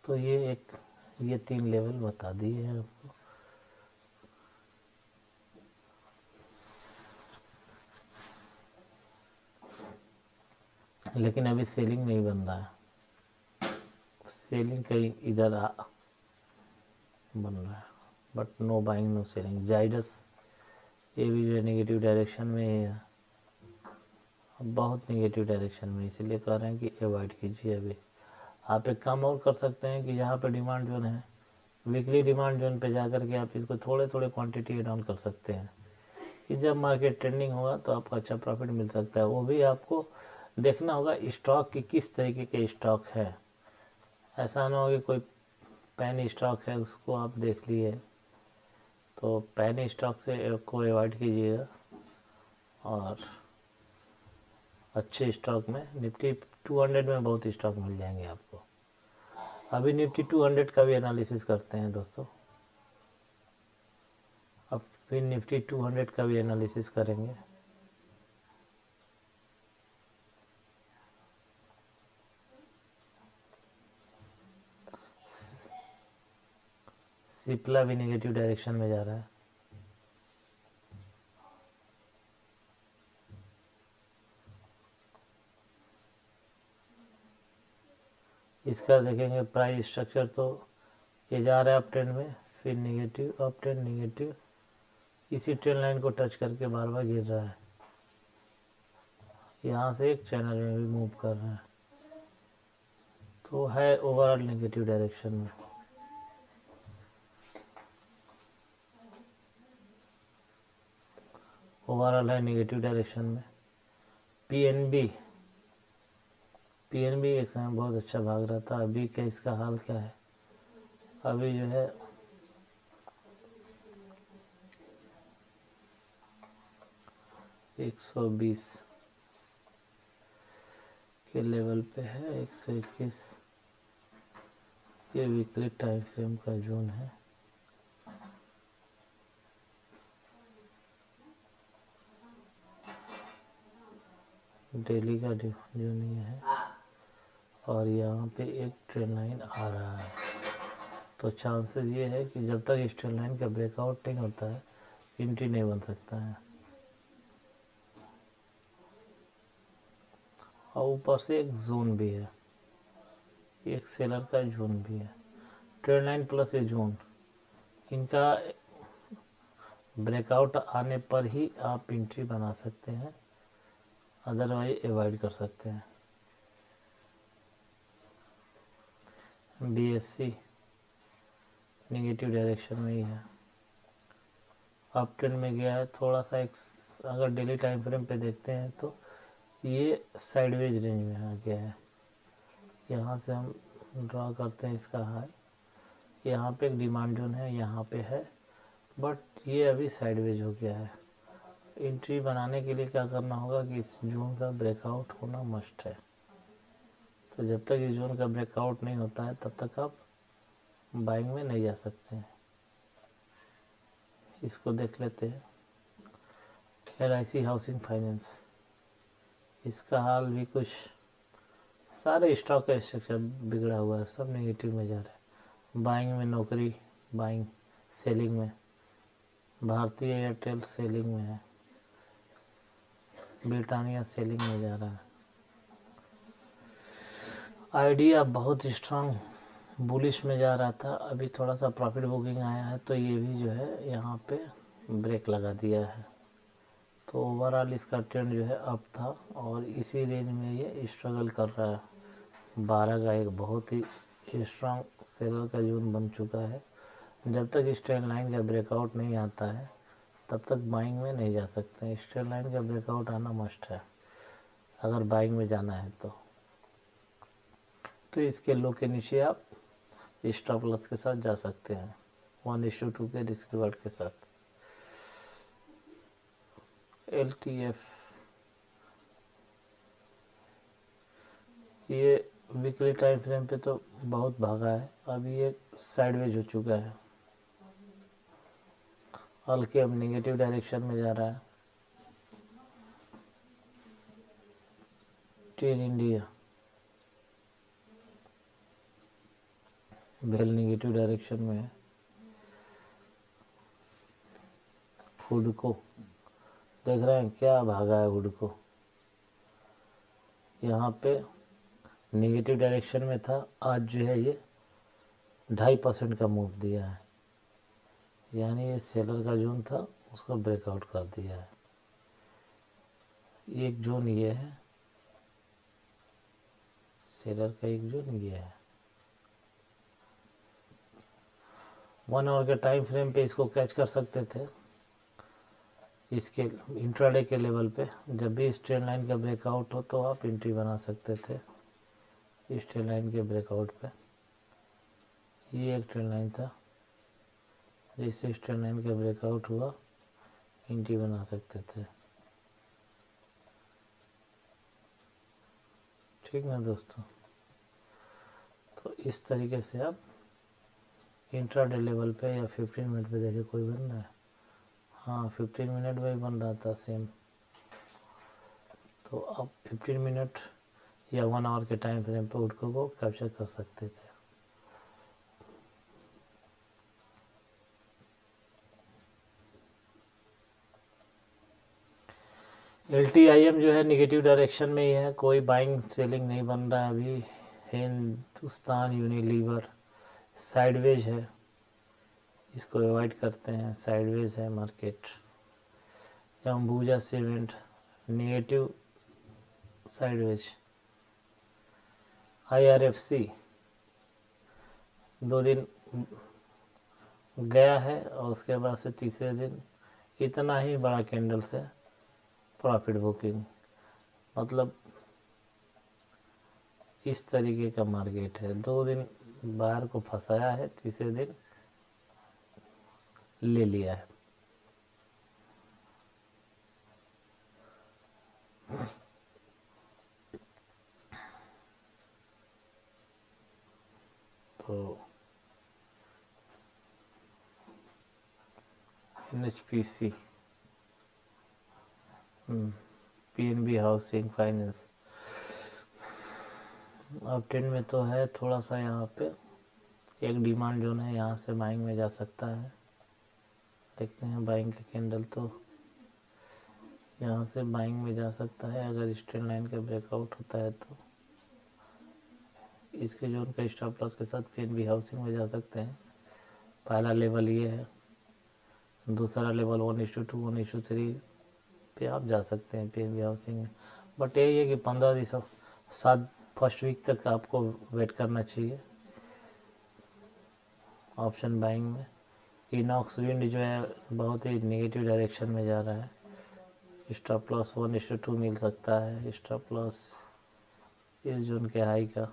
तो ये 3 लेवल बता दिए हैं आपको। लेकिन अभी सेलिंग नहीं बन रहा है, सेलिंग कहीं इधर बन रहा है, but no buying no selling. Zydus ये भी जो है नेगेटिव डायरेक्शन में है, बहुत नेगेटिव डायरेक्शन में, इसीलिए कह रहे हैं कि अवॉइड कीजिए। अभी आप एक काम और कर सकते हैं कि जहाँ पे डिमांड जोन है, वीकली डिमांड जोन पे जाकर के आप इसको थोड़े थोड़े क्वांटिटी डाउन कर सकते हैं, कि जब मार्केट ट्रेंडिंग होगा तो आपको अच्छा प्रॉफिट मिल सकता है। वो भी आपको देखना होगा स्टॉक की किस तरीके के स्टॉक है। ऐसा ना हो कि कोई पैनी स्टॉक है उसको आप देख लिए, तो पैनी स्टॉक से को अवॉइड कीजिएगा और अच्छे स्टॉक में निफ्टी 200 में बहुत स्टॉक मिल जाएंगे आपको। अभी निफ्टी 200 का भी एनालिसिस करते हैं दोस्तों। अब फिर निफ्टी 200 का भी एनालिसिस करेंगे। सिप्ला भी नेगेटिव डायरेक्शन में जा रहा है। इसका देखेंगे प्राइस स्ट्रक्चर, तो ये जा रहा है अप ट्रेंड में, फिर नेगेटिव, अप ट्रेंड, नेगेटिव, इसी ट्रेंड लाइन को टच करके बार बार गिर रहा है। यहाँ से एक चैनल में भी मूव कर रहा है, तो है ओवरऑल नेगेटिव डायरेक्शन में। ओवरऑल है नेगेटिव डायरेक्शन में। पीएनबी एक समय बहुत अच्छा भाग रहा था, अभी क्या इसका हाल क्या है? अभी जो है 120 के लेवल पे है, 121। ये वीकली टाइम फ्रेम का जोन है। डेली का जोन ये है और यहाँ पे एक ट्रेंड लाइन आ रहा है, तो चांसेस ये है कि जब तक इस ट्रेंड लाइन का ब्रेकआउट नहीं होता है एंट्री नहीं बन सकता है। और ऊपर से एक जोन भी है, एक सेलर का जोन भी है। ट्रेंड लाइन प्लस ये जोन, इनका ब्रेकआउट आने पर ही आप एंट्री बना सकते हैं, अदरवाइज अवॉइड कर सकते हैं। बीएससी नेगेटिव डायरेक्शन में ही है, अप ट्रेंड में गया है थोड़ा सा। एक अगर डेली टाइम फ्रेम पे देखते हैं तो ये साइडवेज रेंज में आ गया है। यहाँ से हम ड्रॉ करते हैं इसका हाई, यहाँ पे एक डिमांड जोन है, यहाँ पे है, बट ये अभी साइडवेज हो गया है। एंट्री बनाने के लिए क्या करना होगा कि इस जोन का ब्रेकआउट होना मस्ट है। तो जब तक इस जोन का ब्रेकआउट नहीं होता है तब तक आप बाइंग में नहीं जा सकते हैं। इसको देख लेते हैं। LIC हाउसिंग फाइनेंस, इसका हाल भी कुछ, सारे स्टॉक का स्ट्रक्चर बिगड़ा हुआ है, सब नेगेटिव में जा रहा है। बाइंग में नौकरी, बाइंग, सेलिंग में भारतीय एयरटेल सेलिंग में है, ब्रिटानिया सेलिंग में जा रहा है। आइडिया बहुत स्ट्रांग बुलिश में जा रहा था, अभी थोड़ा सा प्रॉफिट बुकिंग आया है, तो ये भी जो है यहाँ पे ब्रेक लगा दिया है। तो ओवरऑल इसका ट्रेंड जो है अप था और इसी रेंज में ये स्ट्रगल कर रहा है। 12 का एक बहुत ही स्ट्रांग सेलर का जोन बन चुका है। जब तक इस ट्रेंड लाइन का ब्रेकआउट नहीं आता है तब तक बाइंग में नहीं जा सकते। इस ट्रेंड लाइन का ब्रेकआउट आना मस्ट है अगर बाइंग में जाना है तो इसके लो के नीचे आप स्टॉप लॉस के साथ जा सकते हैं, 1:2 के रिस्क रिवार्ड के साथ। LTF ये वीकली टाइम फ्रेम पे तो बहुत भागा है, अभी ये साइडवेज हो चुका है, हल्के अब नेगेटिव डायरेक्शन में जा रहा है। टेन इंडिया भेल नेगेटिव डायरेक्शन में है। हुडको देख रहे हैं क्या भागा है हुडको, यहाँ पे नेगेटिव डायरेक्शन में था, आज जो है ये 2.5% का मूव दिया है, यानी ये सेलर का जोन था उसको ब्रेकआउट कर दिया है। एक जोन ये है, सेलर का एक जोन ये है। 1 आवर के टाइम फ्रेम पे इसको कैच कर सकते थे, इसके इंट्राडे के लेवल पे जब भी इस ट्रेंड लाइन का ब्रेकआउट हो तो आप एंट्री बना सकते थे इस ट्रेंड लाइन के ब्रेकआउट पे। ये एक ट्रेंड लाइन था, जैसे इस ट्रेंड लाइन का ब्रेकआउट हुआ एंट्री बना सकते थे। ठीक ना दोस्तों, तो इस तरीके से आप इंट्राडे लेवल पे या 15 मिनट पे देखिए कोई बन रहा है। हाँ 15 मिनट में ही बन रहा था सेम। तो आप 15 मिनट या 1 आवर के टाइम फ्रेम पे उठको को कैप्चर कर सकते थे। LTIM जो है निगेटिव डायरेक्शन में ही है, कोई बाइंग सेलिंग नहीं बन रहा है अभी। हिंदुस्तान यूनिलीवर साइडवेज है, इसको अवॉइड करते हैं, साइडवेज है market. Ambuja cement negative sideways. IRFC 2 दिन गया है और उसके बाद से तीसरे दिन इतना ही बड़ा कैंडल से प्रॉफिट बुकिंग, मतलब इस तरीके का मार्केट है। 2 दिन बाहर को फंसाया है, तीसरे दिन ले लिया है। तो NHPC, PNB हाउसिंग फाइनेंस अब ट्रेंड में तो है थोड़ा सा। यहाँ पे एक डिमांड जोन है, यहाँ से बाइंग में जा सकता है। देखते हैं बाइंग का कैंडल, तो यहाँ से बाइंग में जा सकता है अगर इस ट्रेंड लाइन का ब्रेकआउट होता है तो। इसके जोन का स्टॉप लॉस के साथ PNB हाउसिंग में जा सकते हैं। पहला लेवल ये है, दूसरा लेवल 1:2 1:3 पे आप जा सकते हैं PNB हाउसिंग में। बट यही है कि 15 दिसंबर 7 फर्स्ट वीक तक आपको वेट करना चाहिए ऑप्शन बाइंग में। इनॉक्स विंड जो है बहुत ही नेगेटिव डायरेक्शन में जा रहा है। स्टॉप लॉस 1:2 मिल सकता है। स्टॉप लॉस इस जोन के हाई का,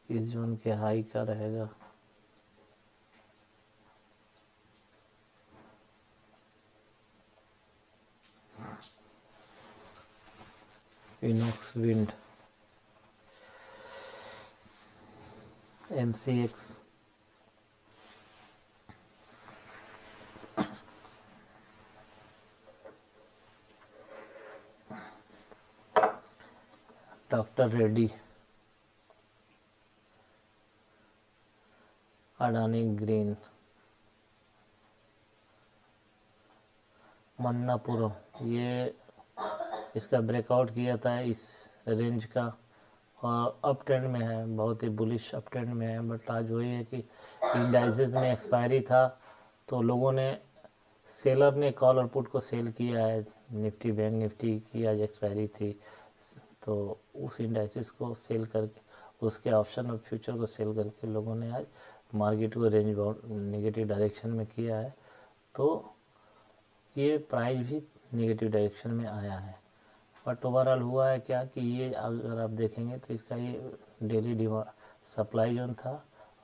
इस जोन के हाई का रहेगा। Inox wind MCX doctor Reddy, Adani green, Manappuram, ये इसका ब्रेकआउट किया था इस रेंज का और अप ट्रेंड में है, बहुत ही बुलिश अप ट्रेंड में है। बट आज वही है कि इंडाइसेस में एक्सपायरी था तो लोगों ने, सेलर ने कॉल और पुट को सेल किया है। निफ्टी बैंक निफ्टी की आज एक्सपायरी थी तो उस इंडाइसिस को सेल करके, उसके ऑप्शन और फ्यूचर को सेल करके लोगों ने आज मार्केट को रेंज बाउंड नेगेटिव डायरेक्शन में किया है। तो ये प्राइस भी नेगेटिव डायरेक्शन में आया है। बट ओवरऑल हुआ है क्या कि ये अगर आप देखेंगे तो इसका ये डेली डिमांड सप्लाई जोन था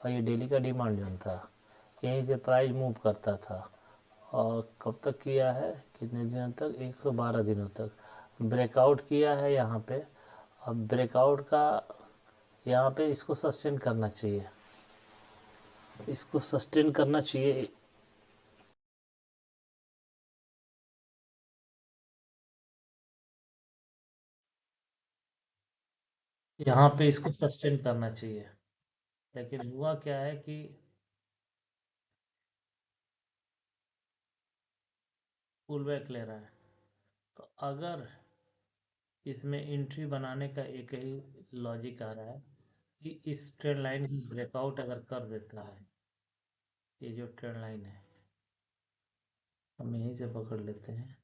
और ये डेली का डिमांड जोन था। यहीं से प्राइस मूव करता था और कब तक किया है, कितने दिनों तक, 112 दिनों तक ब्रेकआउट किया है यहाँ पे। अब ब्रेकआउट का यहाँ पे इसको सस्टेन करना चाहिए, इसको सस्टेन करना चाहिए। यहाँ पे इसको सस्टेन करना चाहिए, लेकिन हुआ क्या है कि पुल बैक ले रहा है। तो अगर इसमें एंट्री बनाने का एक ही लॉजिक आ रहा है कि इस ट्रेंड लाइन की ब्रेकआउट अगर कर देता है, ये जो ट्रेंड लाइन है हम यहीं से पकड़ लेते हैं,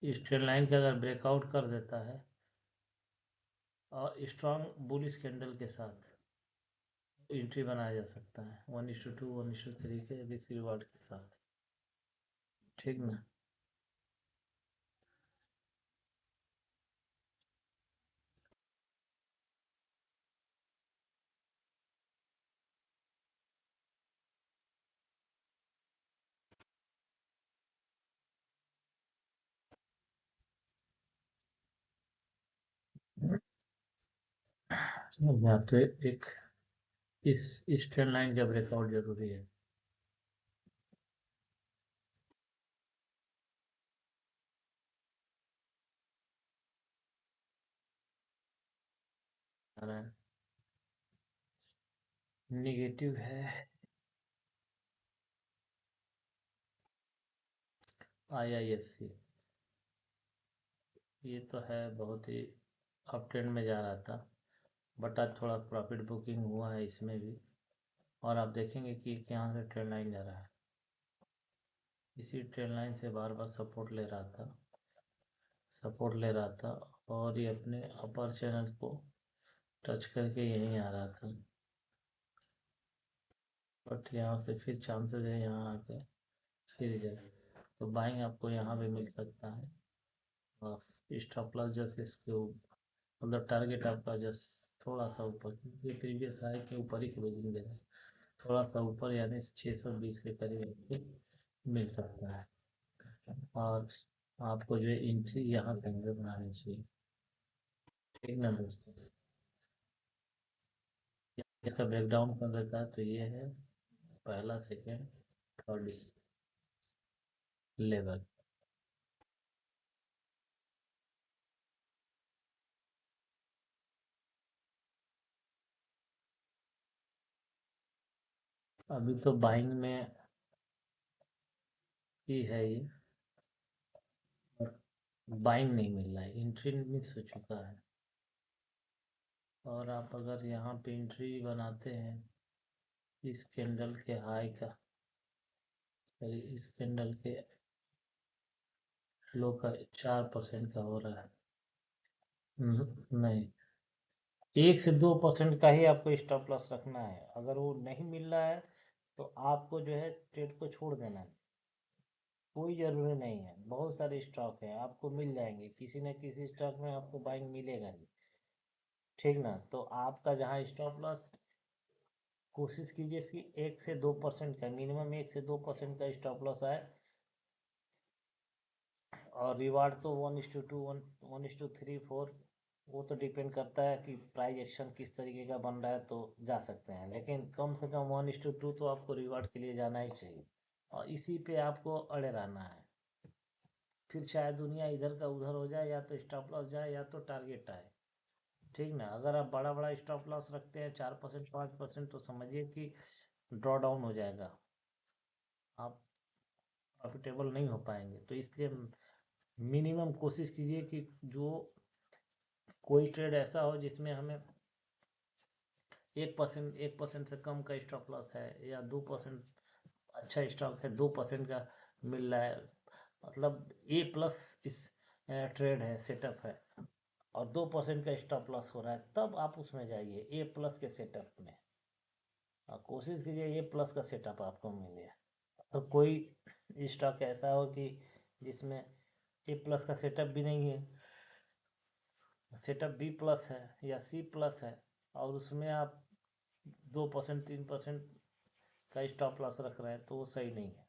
इस ट्रेंड लाइन का अगर ब्रेकआउट कर देता है और स्ट्रॉन्ग बुलिश कैंडल के साथ एंट्री बनाया जा सकता है 1:2 1:3 के रिस्क रिवार्ड के साथ। ठीक ना। यहाँ पे एक इस ट्रेन लाइन का ब्रेकआउट जरूरी है। निगेटिव है IIFC। ये तो है बहुत ही अप ट्रेंड में जा रहा था, बट आज थोड़ा प्रॉफिट बुकिंग हुआ है इसमें भी। और आप देखेंगे कि यहाँ से ट्रेंड लाइन जा रहा है, इसी ट्रेंड लाइन से बार बार सपोर्ट ले रहा था, और ये अपने अपर चैनल को टच करके यहीं आ रहा था, बट यहाँ से फिर चांसेस है यहाँ आके फिर जाए, तो बाइंग आपको यहाँ पे मिल सकता है। और स्टॉप लॉस जस्ट इसके मतलब टारगेट आपका जस्ट थोड़ा सा ऊपर, ये प्रीवियस हाई के ऊपर ही क्लोजिंग दे रहा है, थोड़ा सा ऊपर यानी 620 के करीब आपको मिल सकता है। और आपको जो है एंट्री यहाँ पे बनानी चाहिए, ठीक ना दोस्तों। इसका ब्रेकडाउन कर देता है तो ये है पहला, सेकेंड, थर्ड लेवल। अभी तो बाइंग में ही है ये, और बाइंग नहीं मिल रहा है, एंट्री मिस हो चुका है। और आप अगर यहाँ पे एंट्री बनाते हैं इस कैंडल के हाई का, सॉरी इस कैंडल के लो का 4% का हो रहा है, नहीं, 1 से 2% का ही आपको स्टॉप लॉस रखना है। अगर वो नहीं मिल रहा है तो आपको जो है ट्रेड को छोड़ देना है, कोई ज़रूरी नहीं है। बहुत सारे स्टॉक हैं, आपको मिल जाएंगे, किसी न किसी स्टॉक में आपको बाइंग मिलेगा ही, ठीक ना। तो आपका जहाँ स्टॉप लॉस, कोशिश कीजिए कि 1 से 2% का, मिनिमम 1 से 2% का स्टॉप लॉस आए। और रिवार्ड तो 1:2, 1:3, 4, वो तो डिपेंड करता है कि प्राइस एक्शन किस तरीके का बन रहा है, तो जा सकते हैं, लेकिन कम से कम 1:2 तो आपको रिवार्ड के लिए जाना ही चाहिए, और इसी पे आपको अड़े रहना है। फिर चाहे दुनिया इधर का उधर हो जाए, या तो स्टॉप लॉस जाए या तो टारगेट आए, ठीक ना। अगर आप बड़ा बड़ा स्टॉप लॉस रखते हैं 4%, 5%, तो समझिए कि ड्रॉ डाउन हो जाएगा, आप प्रॉफिटेबल नहीं हो पाएंगे। तो इसलिए मिनिमम कोशिश कीजिए कि जो कोई ट्रेड ऐसा हो जिसमें हमें 1% से कम का स्टॉप लॉस है, या 2% अच्छा स्टॉक है, 2% का मिल रहा है, मतलब A+ इस ट्रेड है, सेटअप है, और 2% का स्टॉप लॉस हो रहा है, तब आप उसमें जाइए A+ के सेटअप में। कोशिश कीजिए A+ का सेटअप आपको मिले। तो कोई स्टॉक ऐसा हो कि जिसमें A+ का सेटअप भी नहीं है, सेटअप B+ है या C+ है, और उसमें आप 2%, 3% का स्टॉप लॉस रख रहे हैं, तो वो सही नहीं है।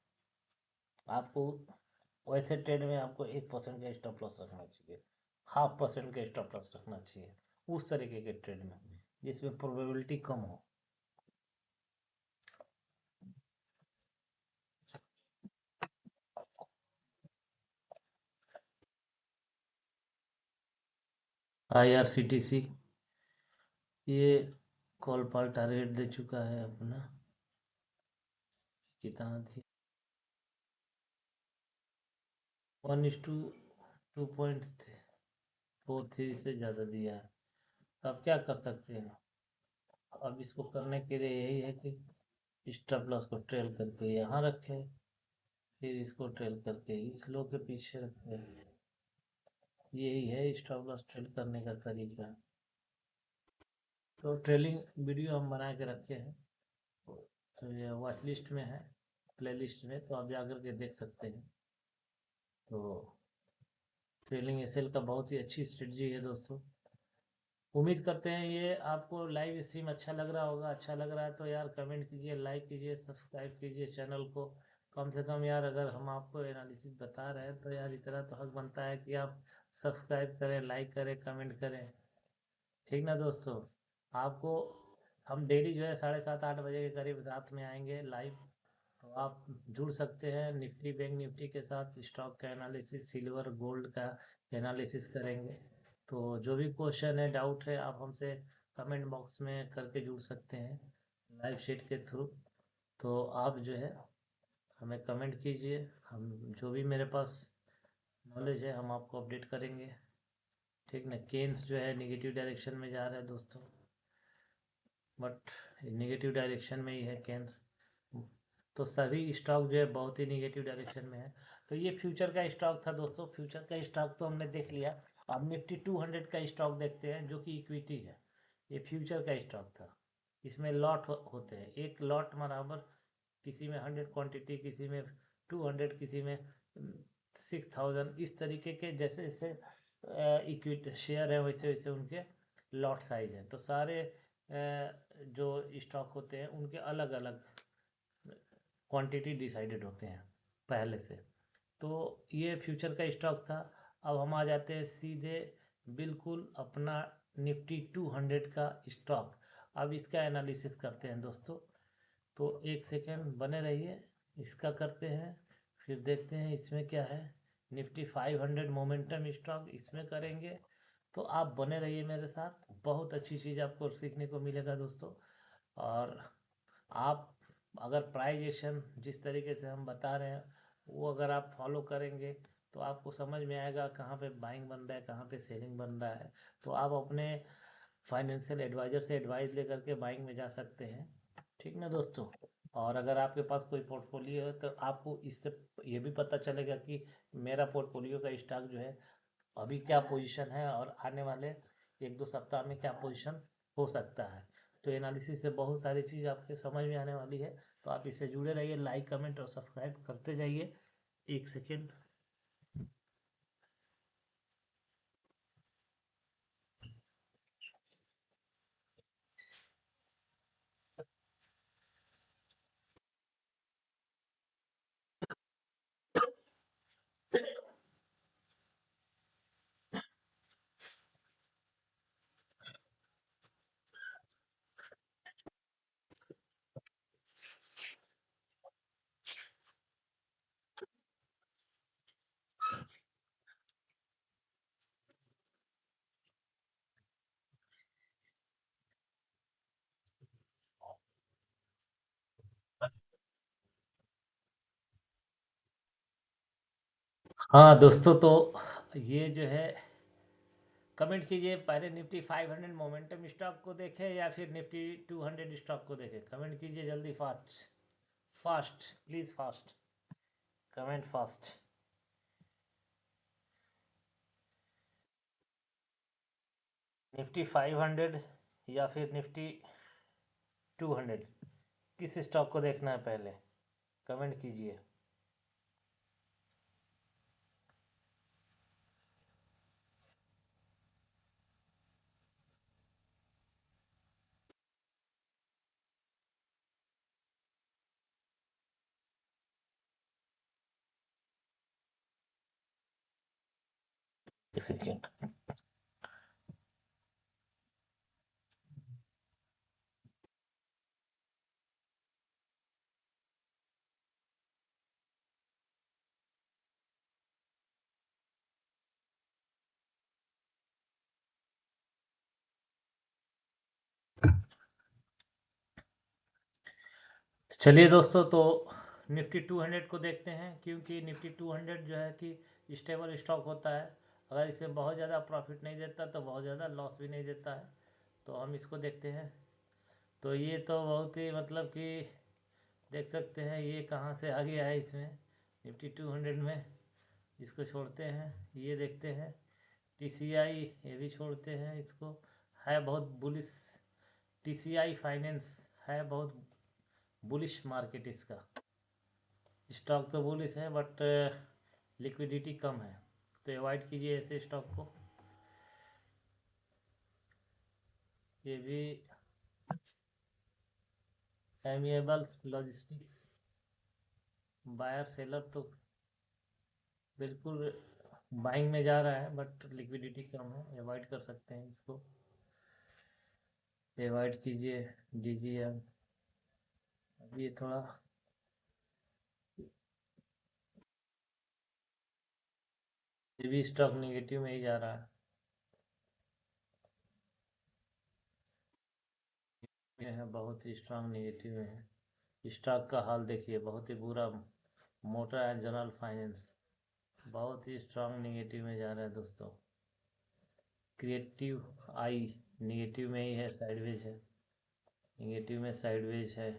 आपको वैसे ट्रेड में आपको 1% का स्टॉप लॉस रखना चाहिए, 0.5% का स्टॉप लॉस रखना चाहिए, उस तरीके के ट्रेड में जिसमें प्रोबेबिलिटी कम हो। IRCTC ये कॉल पर टारगेट दे चुका है अपना, कितना थी, 1:2.43 से ज़्यादा दिया है। अब क्या कर सकते हैं, अब इसको करने के लिए यही है कि स्टॉप लॉस को ट्रेल करके यहाँ रखें, फिर इसको ट्रेल करके इस लो के पीछे रखें। यही है स्टॉप लॉस ट्रेल करने का तरीका। तो ट्रेलिंग वीडियो हम बना के रखे हैं, तो ये वॉच लिस्ट में है, प्ले लिस्ट में, तो आप जा कर के देख सकते हैं। तो ट्रेलिंग एसएल का बहुत ही अच्छी स्ट्रेटजी है दोस्तों। उम्मीद करते हैं ये आपको लाइव स्ट्रीम अच्छा लग रहा होगा। अच्छा लग रहा है तो यार कमेंट कीजिए, लाइक कीजिए, सब्सक्राइब कीजिए चैनल को। कम से कम यार अगर हम आपको एनालिसिस बता रहे हैं तो यार इतना तो हक बनता है कि आप सब्सक्राइब करें, लाइक करें, कमेंट करें। ठीक ना दोस्तों। आपको हम डेली जो है 7:30-8 बजे के करीब रात में आएंगे लाइव। तो आप जुड़ सकते हैं निफ्टी बैंक निफ्टी के साथ। स्टॉक का एनालिसिस, सिल्वर गोल्ड का एनालिसिस करेंगे। तो जो भी क्वेश्चन है, डाउट है, आप हमसे कमेंट बॉक्स में करके जुड़ सकते हैं लाइव शीट के थ्रू। तो आप जो है हमें कमेंट कीजिए, हम जो भी मेरे पास नॉलेज है हम आपको अपडेट करेंगे। ठीक ना। केन्स जो है निगेटिव डायरेक्शन में जा रहा है दोस्तों, बट निगेटिव डायरेक्शन में ही है केन्स। तो सभी स्टॉक जो है बहुत ही निगेटिव डायरेक्शन में है। तो ये फ्यूचर का स्टॉक था दोस्तों। फ्यूचर का स्टॉक तो हमने देख लिया। अब निफ्टी 200 का स्टॉक देखते हैं जो कि इक्विटी है। ये फ्यूचर का स्टॉक था। इसमें लॉट होते हैं। एक लॉट बराबर किसी में 100 क्वांटिटी, किसी में 200, किसी में 6000। इस तरीके के जैसे जैसे इक्विटी शेयर है वैसे वैसे उनके लॉट साइज है। तो सारे जो स्टॉक होते हैं उनके अलग अलग क्वांटिटी डिसाइडेड होते हैं पहले से। तो ये फ्यूचर का स्टॉक था। अब हम आ जाते हैं सीधे बिल्कुल अपना निफ्टी 200 का स्टॉक। अब इसका एनालिसिस करते हैं दोस्तों। तो एक सेकेंड बने रहिए, इसका करते हैं फिर देखते हैं इसमें क्या है। निफ्टी 500 मोमेंटम स्टॉक इसमें करेंगे। तो आप बने रहिए मेरे साथ, बहुत अच्छी चीज़ आपको सीखने को मिलेगा दोस्तों। और आप अगर प्राइस एक्शन जिस तरीके से हम बता रहे हैं वो अगर आप फॉलो करेंगे तो आपको समझ में आएगा कहाँ पे बाइंग बन रहा है, कहाँ पे सेलिंग बन रहा है। तो आप अपने फाइनेंशियल एडवाइज़र से एडवाइस लेकर के बाइंग में जा सकते हैं। ठीक ना दोस्तों। और अगर आपके पास कोई पोर्टफोलियो है तो आपको इससे ये भी पता चलेगा कि मेरा पोर्टफोलियो का स्टॉक जो है अभी क्या पोजीशन है और आने वाले 1-2 सप्ताह में क्या पोजीशन हो सकता है। तो एनालिसिस से बहुत सारी चीज़ आपके समझ में आने वाली है। तो आप इससे जुड़े रहिए, लाइक कमेंट और सब्सक्राइब करते जाइए। एक सेकेंड। हाँ दोस्तों, तो ये जो है कमेंट कीजिए, पहले निफ्टी 500 मोमेंटम स्टॉक को देखें या फिर निफ्टी 200 स्टॉक को देखें। कमेंट कीजिए जल्दी, fast fast please, fast comment fast. Nifty 500 या फिर निफ्टी 200, किस स्टॉक को देखना है पहले कमेंट कीजिए। एक सेकेंड। चलिए दोस्तों, तो निफ्टी 200 को देखते हैं। क्योंकि निफ्टी 200 जो है कि स्टेबल स्टॉक होता है। अगर इसे बहुत ज़्यादा प्रॉफिट नहीं देता तो बहुत ज़्यादा लॉस भी नहीं देता है। तो हम इसको देखते हैं। तो ये तो बहुत ही मतलब कि देख सकते हैं ये कहाँ से आ गया है इसमें निफ्टी 200 में। इसको छोड़ते हैं, ये देखते हैं टीसीआई, ये भी छोड़ते हैं इसको। है बहुत बुलिश टीसीआई फाइनेंस, है बहुत बुलिश मार्केट इसका। स्टॉक तो बुलिश है बट लिक्विडिटी कम है, तो अवॉइड कीजिए ऐसे स्टॉक को। ये भी एमिएबल लॉजिस्टिक्स, बायर सेलर तो बिल्कुल बाइंग में जा रहा है, बट लिक्विडिटी कम है, अवॉइड कर सकते हैं इसको, अवॉइड कीजिए। डीजीएम अभी ये थोड़ा ये भी स्टॉक निगेटिव में ही जा रहा है, ये है बहुत ही स्ट्रांग निगेटिव में है। स्टॉक का हाल देखिए, बहुत ही बुरा। मोटर एंड जनरल फाइनेंस बहुत ही स्ट्रांग निगेटिव में जा रहा है दोस्तों। क्रिएटिव आई निगेटिव में ही है, साइडवेज है, निगेटिव में साइडवेज है।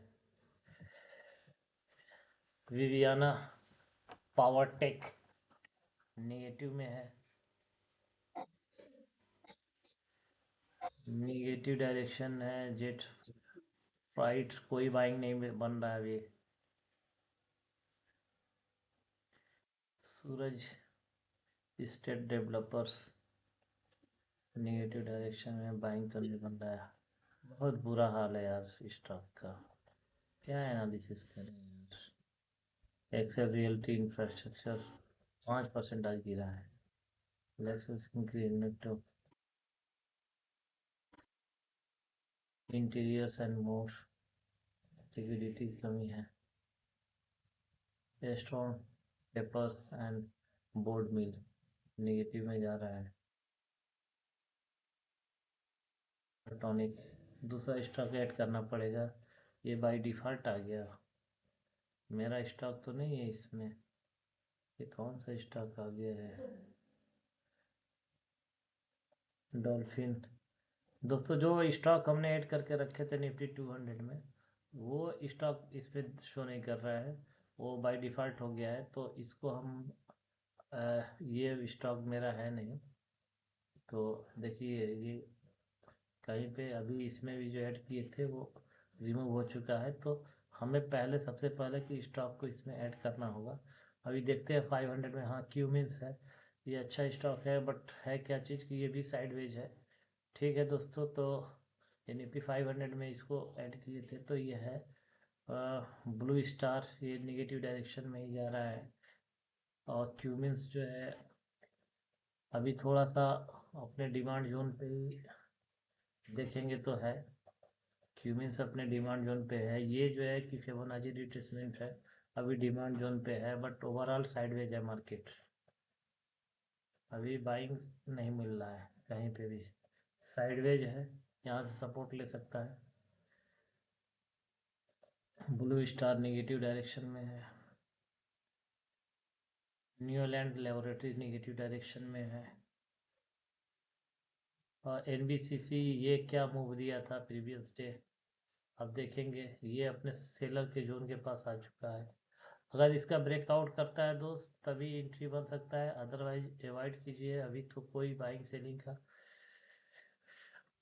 विवियाना पावर टेक निगेटिव में है, निगेटिव डायरेक्शन है। जेट फ्लाइट कोई बाइंग नहीं बन रहा है अभी। सूरज स्टेट डेवलपर्स निगेटिव डायरेक्शन में, बाइंग तो नहीं बन रहा है। बहुत बुरा हाल है यार स्टॉक का, क्या एनालिसिस करें यार। एक्सेल रियल्टी इंफ्रास्ट्रक्चर 5% आज गिरा है। Lexus increment interiors and more liquidity की कमी है। एस्ट्रॉन papers and board mill negative में जा रहा है। टॉनिक दूसरा स्टॉक ऐड करना पड़ेगा, ये बाय डिफ़ॉल्ट आ गया। मेरा स्टॉक तो नहीं है इसमें, ये कौन सा स्टॉक आ गया है। डॉल्फिन दोस्तों, जो स्टॉक हमने ऐड करके रखे थे निफ्टी 200 में, वो स्टॉक इस पे शो नहीं कर रहा है, वो बाय डिफ़ॉल्ट हो गया है। तो इसको हम ये स्टॉक मेरा है नहीं, तो देखिए ये कहीं पे अभी इसमें भी जो ऐड किए थे वो रिमूव हो चुका है। तो हमें पहले सबसे पहले कि स्टॉक को इसमें ऐड करना होगा। अभी देखते हैं 500 में, हाँ क्यूमिंस है, ये अच्छा स्टॉक है, बट है क्या चीज़ कि ये भी साइडवेज है। ठीक है दोस्तों, तो निफ्टी 500 में इसको ऐड किए थे, तो ये है ब्लू स्टार, ये निगेटिव डायरेक्शन में ही जा रहा है। और क्यूमिंस जो है अभी थोड़ा सा अपने डिमांड जोन पे ही देखेंगे तो है, क्यूमिंस अपने डिमांड जोन पे है। ये जो है कि फिबोनाची रिट्रेसमेंट है, अभी डिमांड जोन पे है, बट ओवरऑल साइडवेज है मार्केट, अभी बाइंग नहीं मिल रहा है कहीं पे भी, साइडवेज है, यहाँ से सपोर्ट ले सकता है। ब्लू स्टार निगेटिव डायरेक्शन में है। न्यूलैंड लेबोरेटरी निगेटिव डायरेक्शन में है। और एनबीसीसी ये क्या मूव दिया था प्रीवियस डे, अब देखेंगे, ये अपने सेलर के जोन के पास आ चुका है। अगर इसका ब्रेकआउट करता है दोस्त तभी एंट्री बन सकता है, अदरवाइज अवॉइड कीजिए, अभी तो कोई बाइंग सेलिंग का।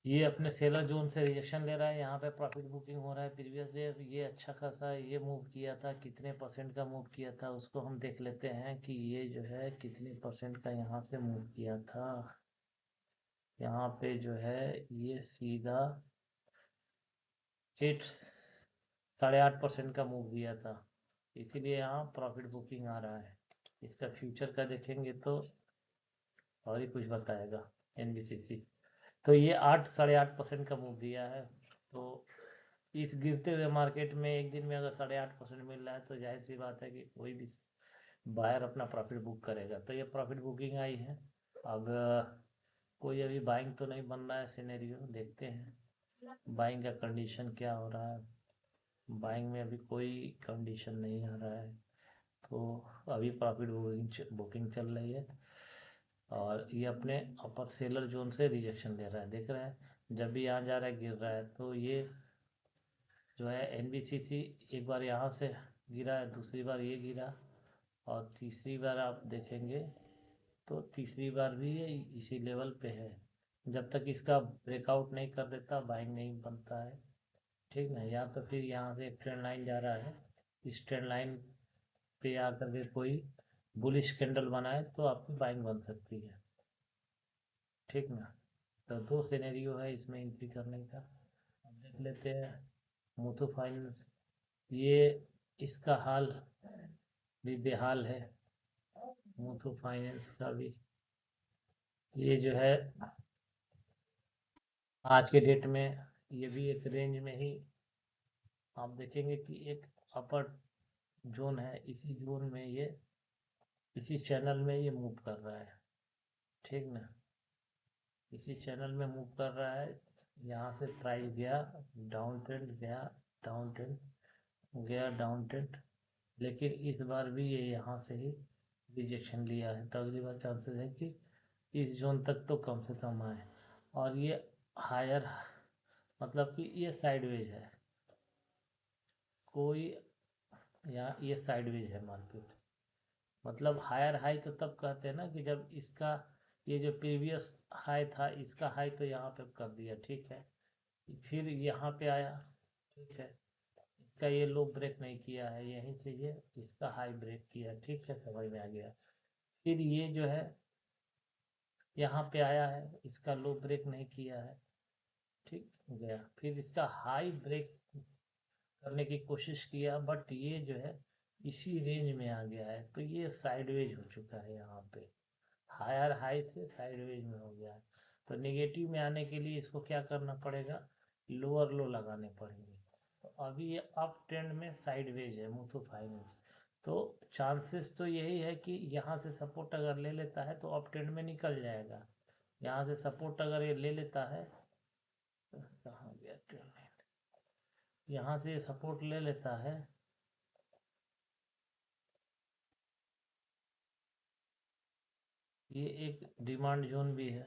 ये अपने सेलर जोन से रिजेक्शन ले रहा है, यहाँ पे प्रॉफिट बुकिंग हो रहा है। प्रीवियस डे ये अच्छा खासा ये मूव किया था, कितने परसेंट का मूव किया था उसको हम देख लेते हैं कि ये जो है कितने परसेंट का यहाँ से मूव किया था। यहाँ पे जो है ये सीधा 8 8.5% का मूव दिया था, इसीलिए यहाँ प्रॉफिट बुकिंग आ रहा है। इसका फ्यूचर का देखेंगे तो और ही कुछ बताएगा एनबीसीसी। तो ये 8 8.5% का मूव दिया है, तो इस गिरते हुए मार्केट में एक दिन में अगर 8.5% मिल रहा है तो जाहिर सी बात है कि कोई भी बायर अपना प्रॉफिट बुक करेगा। तो ये प्रॉफिट बुकिंग आई है। अब कोई अभी बाइंग तो नहीं बन रहा है, सिनेरियो देखते हैं बाइंग का कंडीशन क्या हो रहा है। बाइंग में अभी कोई कंडीशन नहीं आ रहा है, तो अभी प्रॉफिट बुकिंग चल रही है। और ये अपने अपर सेलर जोन से रिजेक्शन ले रहा है, देख रहे हैं जब भी यहाँ जा रहा है गिर रहा है। तो ये जो है एनबीसीसी एक बार यहाँ से गिरा है, दूसरी बार ये गिरा, और तीसरी बार आप देखेंगे तो तीसरी बार भी ये इसी लेवल पे है। जब तक इसका ब्रेकआउट नहीं कर देता बाइंग नहीं बनता है, ठीक ना। या तो फिर यहाँ से एक ट्रेंड लाइन जा रहा है, इस ट्रेंड लाइन पे आकर के कोई बुलिश कैंडल बनाए तो आपकी बाइंग बन सकती है, ठीक ना। तो दो सिनेरियो है इसमें एंट्री करने का। अब देख लेते हैं मुथू फाइनेंस। ये इसका हाल भी बेहाल है, मुथू फाइनेंस का भी। ये जो है आज के डेट में ये भी एक रेंज में ही आप देखेंगे कि एक अपर जोन है, इसी जोन में ये इसी चैनल में ये मूव कर रहा है, ठीक ना। इसी चैनल में मूव कर रहा है। यहाँ से प्राइस गया डाउन ट्रेंड, गया डाउन ट्रेंड, गया डाउन ट्रेंड, लेकिन इस बार भी ये यहाँ से ही रिजेक्शन लिया है। तो अगली बार चांसेस है कि इस जोन तक तो कम से कम आए। और ये हायर मतलब कि ये साइडवेज है, कोई यहाँ ये साइडवेज है मार्केट। मतलब हायर हाई तो तब कहते हैं ना कि जब इसका ये जो प्रीवियस हाई था इसका हाई तो यहाँ पे कर दिया, ठीक है, फिर यहाँ पे आया, ठीक है, इसका ये लो ब्रेक नहीं किया है, यहीं से ये इसका हाई ब्रेक किया, ठीक है, समझ में आ गया। फिर ये जो है यहाँ पे आया है, इसका लो ब्रेक नहीं किया है, ठीक, गया, फिर इसका हाई ब्रेक करने की कोशिश किया, बट ये जो है इसी रेंज में आ गया है, तो ये साइडवेज हो चुका है। यहाँ पे हायर हाई से साइडवेज में हो गया है। तो नेगेटिव में आने के लिए इसको क्या करना पड़ेगा, लोअर लो लगाने पड़ेंगे। तो अभी ये अप ट्रेंड में साइडवेज है मुथू फाइनेंस। तो चांसेस तो यही है कि यहाँ से सपोर्ट अगर ले लेता है तो अप ट्रेंड में निकल जाएगा। यहाँ से सपोर्ट अगर ये ले लेता है, कहाँ गया ट्रेंड, यहाँ से सपोर्ट ले लेता है, ये एक डिमांड जोन भी है,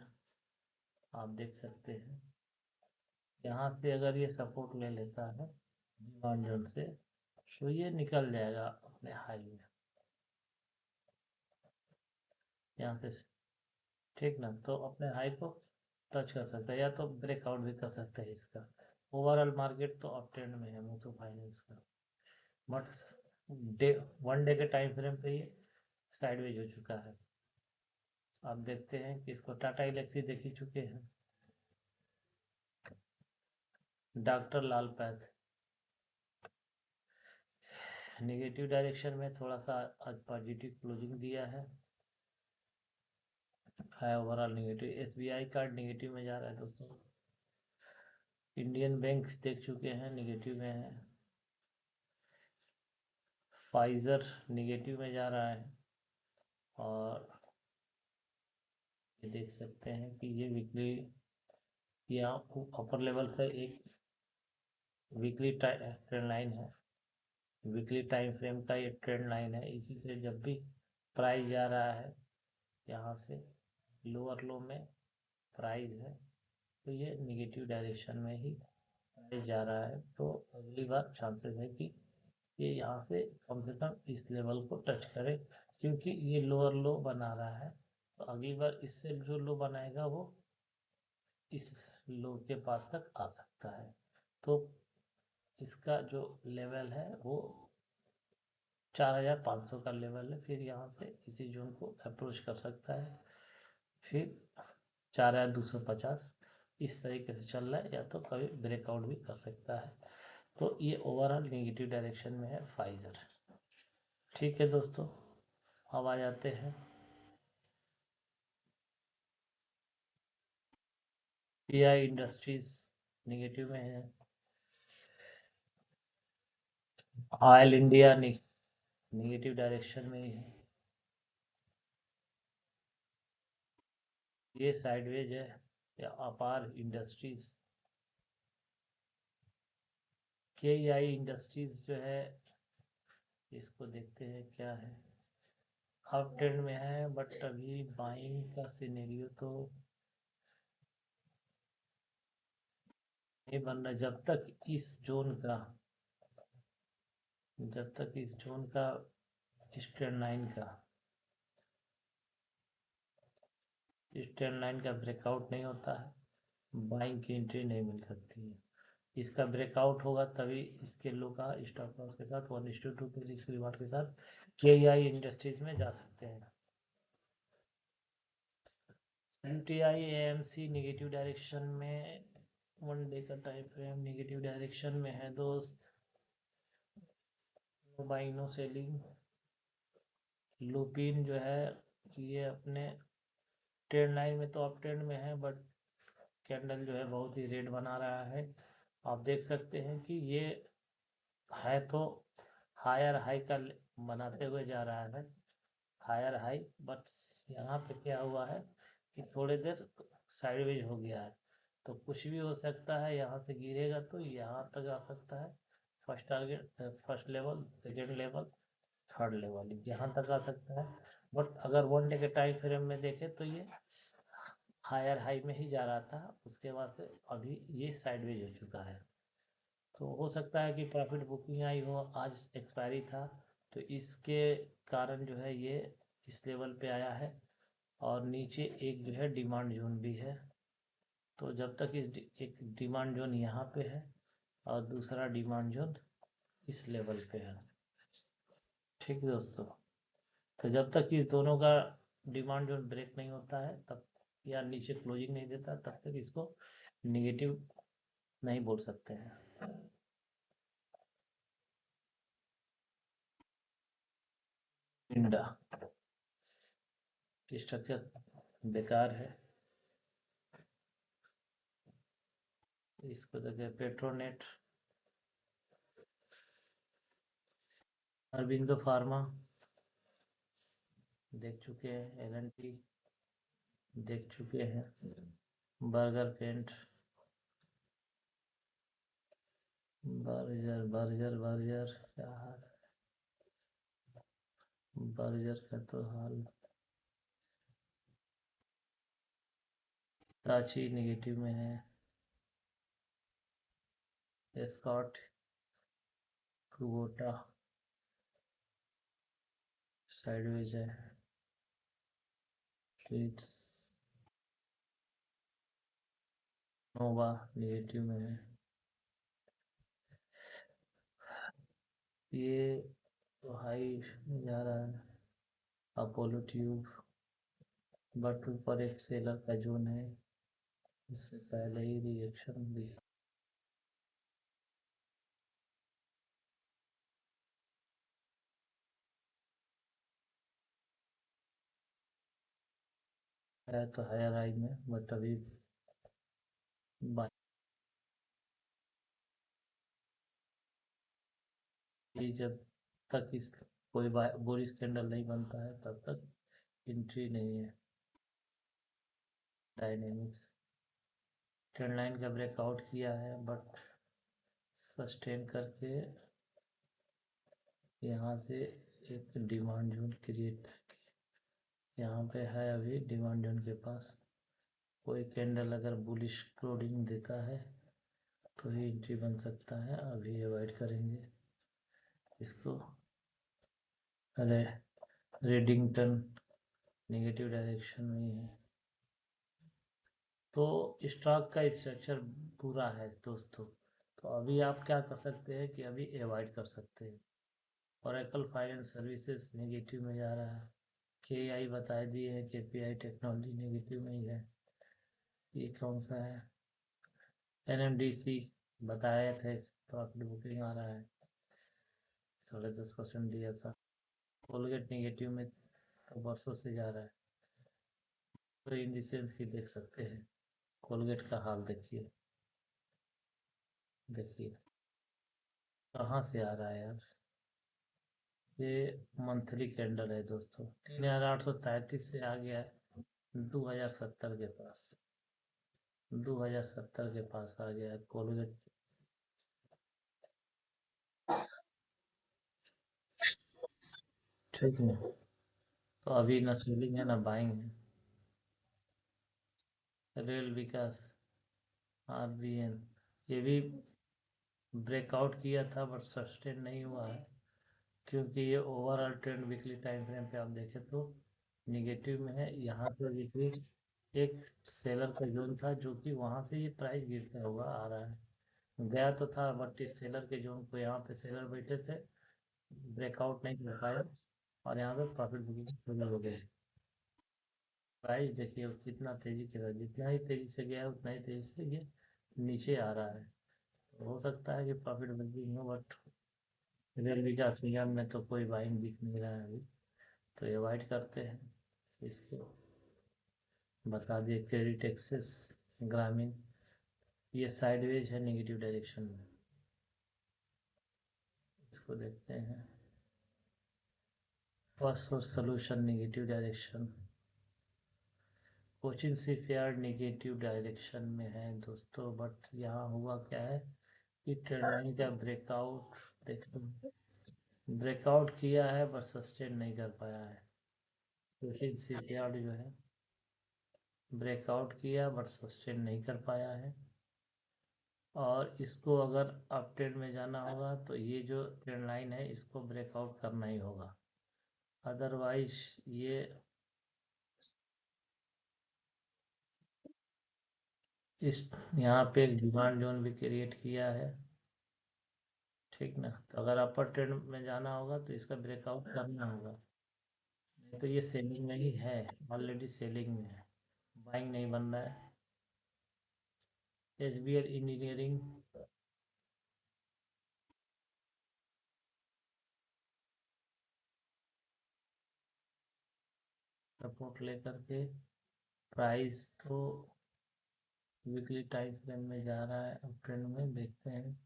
आप देख सकते हैं। यहाँ से अगर ये सपोर्ट ले लेता है डिमांड जोन से तो ये निकल जाएगा अपने हाई में, यहाँ से, ठीक ना। तो अपने हाई को टच कर सकता है या तो ब्रेकआउट भी कर सकते हैं इसका। ओवरऑल मार्केट तो अप ट्रेंड में है मुथू फाइनेंस का, बट डे 1 डे के टाइम फ्रेम पे ये साइडवेज हो चुका है। आप देखते हैं कि इसको टाटा एलेक्सी देख ही चुके हैं, डॉक्टर लाल पैथ नेगेटिव डायरेक्शन में थोड़ा सा आज पॉजिटिव क्लोजिंग दिया है overall negative. SBI card negative में जा रहा है दोस्तों। इंडियन बैंक देख चुके हैं नेगेटिव में है। फाइजर नेगेटिव में जा रहा है। और ये देख सकते हैं कि ये वीकली यहाँ अपर लेवल से एक वीकली ट्रेंड लाइन है, वीकली टाइम फ्रेम का ये ट्रेंड लाइन है। इसी से जब भी प्राइस जा रहा है यहाँ से लोअर लो में प्राइस है तो ये निगेटिव डायरेक्शन में ही प्राइस जा रहा है। तो अगली बार चांसेस है कि ये यहाँ से कम से कम इस लेवल को टच करे, क्योंकि ये लोअर लो बना रहा है। तो अगली बार इससे जो लो बनाएगा वो इस लो के पास तक आ सकता है। तो इसका जो लेवल है वो 4500 का लेवल है। फिर यहाँ से इसी जोन को अप्रोच कर सकता है, फिर 4250 इस तरीके से चल रहा है, या तो कभी ब्रेकआउट भी कर सकता है। तो ये ओवरऑल नेगेटिव डायरेक्शन में है फाइजर, ठीक है दोस्तों। अब आ जाते हैं पीआई इंडस्ट्रीज नेगेटिव में है। ऑयल इंडिया नेगेटिव डायरेक्शन में ही है, ये साइडवेज है। या अपार इंडस्ट्रीज, के आई इंडस्ट्रीज जो है इसको देखते हैं क्या है। अप ट्रेंड में है बट अभी बाइंग का सिनेरियो तो नहीं बन रहा जब तक इस जोन का इस ट्रेंड लाइन का ब्रेकआउट नहीं होता है बाइंग की एंट्री नहीं मिल सकती है। इसका ब्रेकआउट होगा तभी इसके लो का स्टॉप लॉस के साथ 1:2 के रिस्क रिवार्ड के साथ KEI इंडस्ट्रीज में जा सकते हैं। MTI AMC निगेटिव डायरेक्शन में, 1 डे का टाइम फ्रेम निगेटिव डायरेक्शन में है दोस्त। No buying no selling. Lupin जो है ये अपने ट्रेंड लाइन में तो अप ट्रेंड में है, बट कैंडल जो है बहुत ही रेड बना रहा है। आप देख सकते हैं कि ये है तो हायर हाई का बनाते हुए जा रहा है, हायर हाई, बट यहाँ पे क्या हुआ है कि थोड़ी देर साइडवेज हो गया है। तो कुछ भी हो सकता है, यहाँ से गिरेगा तो यहाँ तक आ सकता है। First target, first level, second level, third level, यहाँ तक आ सकता है। बट अगर 1 डे के टाइम फ्रेम में देखें तो ये हायर हाई में ही जा रहा था, उसके बाद से अभी ये साइडवेज हो चुका है। तो हो सकता है कि प्रॉफिट बुकिंग आई हो, आज एक्सपायरी था तो इसके कारण जो है ये इस लेवल पे आया है। और नीचे एक जो है डिमांड जोन भी है। तो जब तक एक डिमांड जोन यहाँ पे है और दूसरा डिमांड जोन इस लेवल पे है, ठीक है दोस्तों। तो जब तक इस दोनों का डिमांड जोन ब्रेक नहीं होता है तब, या नीचे क्लोजिंग नहीं देता, तब तक इसको निगेटिव नहीं बोल सकते हैं। इंडा स्ट्रक्चर बेकार है, इसको देखिए। पेट्रोनेट, अरविंदो फार्मा देख चुके हैं, LNT देख चुके हैं, Berger paint, Berger Berger Berger क्या हाल है? बर्जर का तो हाल, ताची निगेटिव में है, एस्कॉट, कुबोटा साइडवेज है, ट्वीट्स, नोवा निगेटिव में है। ये तो हाई जा रहा है, अपोलो ट्यूब, बट ऊपर एक सेलर का जोन है, इससे पहले ही रिएक्शन दिया है। तो हायर हाई में, बट अभी जब तक इस कोई बुलिश कैंडल नहीं बनता है तब तक एंट्री नहीं है। डायनेमिक्स ट्रेंड लाइन का ब्रेकआउट किया है, बट सस्टेन करके यहाँ से एक डिमांड जोन क्रिएट, यहाँ पे है अभी डिमांड जोन के पास। कोई कैंडल अगर बुलिश क्लोजिंग देता है तो ही एंट्री बन सकता है, अभी अवॉइड करेंगे इसको। अरे रेडिंगटन नेगेटिव डायरेक्शन में ही है। तो स्टॉक का स्ट्रक्चर पूरा है दोस्तों। तो अभी आप क्या कर सकते हैं कि अभी अवॉइड कर सकते हैं। ओरेकल फाइनेंस सर्विसेज नेगेटिव में जा रहा है, KEI बता दिए है, KPI टेक्नोलॉजी नेगेटिव में ही है। ये कौन सा है, NMDC बताए थे, प्रॉफिट बुकिंग आ रहा है, 10.5% दिया था। कोलगेट नेगेटिव में तो बरसों से जा रहा है। तो इंडिसेंस की देख सकते हैं, कोलगेट का हाल देखिए, देखिए कहाँ से आ रहा है यार। ये मंथली कैंडल है दोस्तों, 3833 से आ गया है 2070 के पास, 2070 के पास आ गया है कोलगेट। ठीक है, तो अभी न सेलिंग है न बाइंग है। रेल विकास, RBN, ये भी ब्रेकआउट किया था बट सस्टेन नहीं हुआ है, क्योंकि ये overall trend weekly time frame पे आप देखें तो निगेटिव में है। यहाँ पे वीकली एक सेलर का जोन था, जो कि वहाँ से ये प्राइस गिरता हुआ आ रहा है, गया तो था, बट इस सेलर के जोन को, यहाँ पे सेलर बैठे थे, ब्रेकआउट नहीं कर पाया और यहाँ पे प्रॉफिट बुकिंग शुरू हो गए। प्राइस देखिए अब कितना तेजी के साथ, जितना ही तेजी से गया है उतना ही तेजी से ये नीचे आ रहा है। तो हो सकता है कि प्रॉफिट बुकिंग हो, बट रियल विकास निगम में तो कोई बाइंग दिख नहीं रहा है अभी, तो ये अवॉइड करते हैं इसको। बता दिए क्रेडिट एक्सेस ग्रामीण, ये साइडवेज है नेगेटिव डायरेक्शन में, इसको देखते हैं। First source solution negative direction, Cochin shipyard negative direction में है दोस्तों, बट यहाँ हुआ क्या है कि ट्रेंड लाइन का ब्रेकआउट, देखो ब्रेकआउट किया है पर सस्टेन नहीं कर पाया है। कोचिन शिपयार्ड जो है ब्रेकआउट किया बट सस्टेन नहीं कर पाया है, और इसको अगर अप ट्रेंड में जाना होगा तो ये जो ट्रेंड लाइन है इसको ब्रेकआउट करना ही होगा, अदरवाइज ये इस यहाँ पे एक डिमांड जोन भी क्रिएट किया है, ठीक ना। तो अगर अपर ट्रेंड में जाना होगा तो इसका ब्रेकआउट करना होगा, नहीं तो ये सेलिंग में ही है, ऑलरेडी सेलिंग में है, बाइंग नहीं बन रहा है। एसबीएल इंजीनियरिंग सपोर्ट लेकर के, प्राइस तो वीकली टाइम फ्रेम में जा रहा है अप ट्रेंड में, देखते हैं।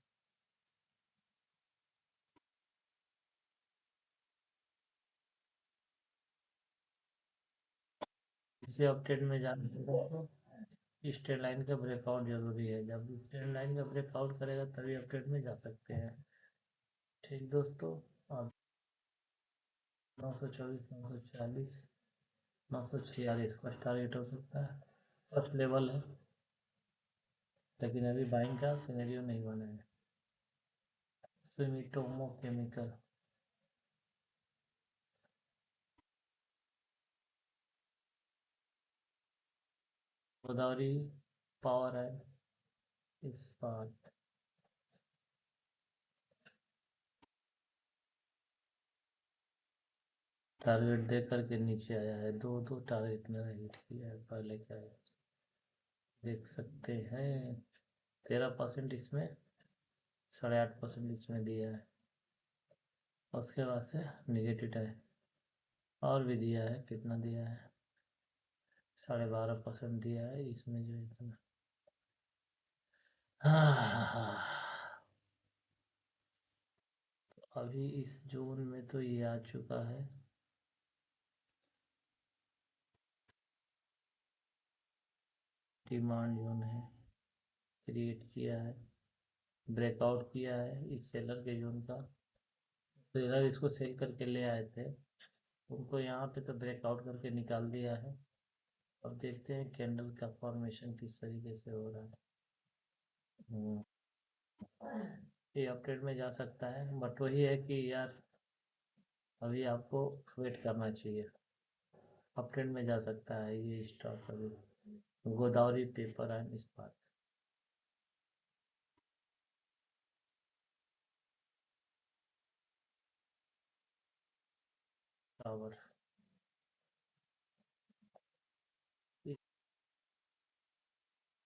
इसे अप ट्रेंड में जाना होगा तो इस ट्रेंड लाइन का ब्रेकआउट जरूरी है, जब इस ट्रेंड लाइन का ब्रेकआउट करेगा तभी अप ट्रेंड में जा सकते हैं। ठीक दोस्तों, अब 924, 940, 946 फर्स्ट टारगेट हो सकता है, फर्स्ट लेवल है, लेकिन अभी बाइंग का सिनेरियो नहीं बना है। सुमिटोमो केमिकल, गोदावरी पावर है, इस्पात, टारगेट दे करके नीचे आया है, दो दो टारगेट मेरा हिट किया है पहले, क्या है देख सकते हैं। 13% इसमें, 8.5% इसमें दिया है, उसके बाद से निगेटिव है, और भी दिया है, कितना दिया है, 12.5% दिया है इसमें जो इतना। हाँ, अभी इस जोन में तो ये आ चुका है, डिमांड जोन है, क्रिएट किया है, ब्रेकआउट किया है इस सेलर के जोन का। सेलर इसको सेल करके ले आए थे, उनको यहाँ पे तो ब्रेकआउट करके निकाल दिया है। अब देखते हैं कैंडल का फॉर्मेशन किस तरीके से हो रहा है। हम्म, ये अपडेट में जा सकता है, बट वही है कि यार अभी आपको वेट करना चाहिए, अपट्रेंड में जा सकता है ये स्टॉक अभी, गोदावरी पेपर एंड इस्पात। टावर इस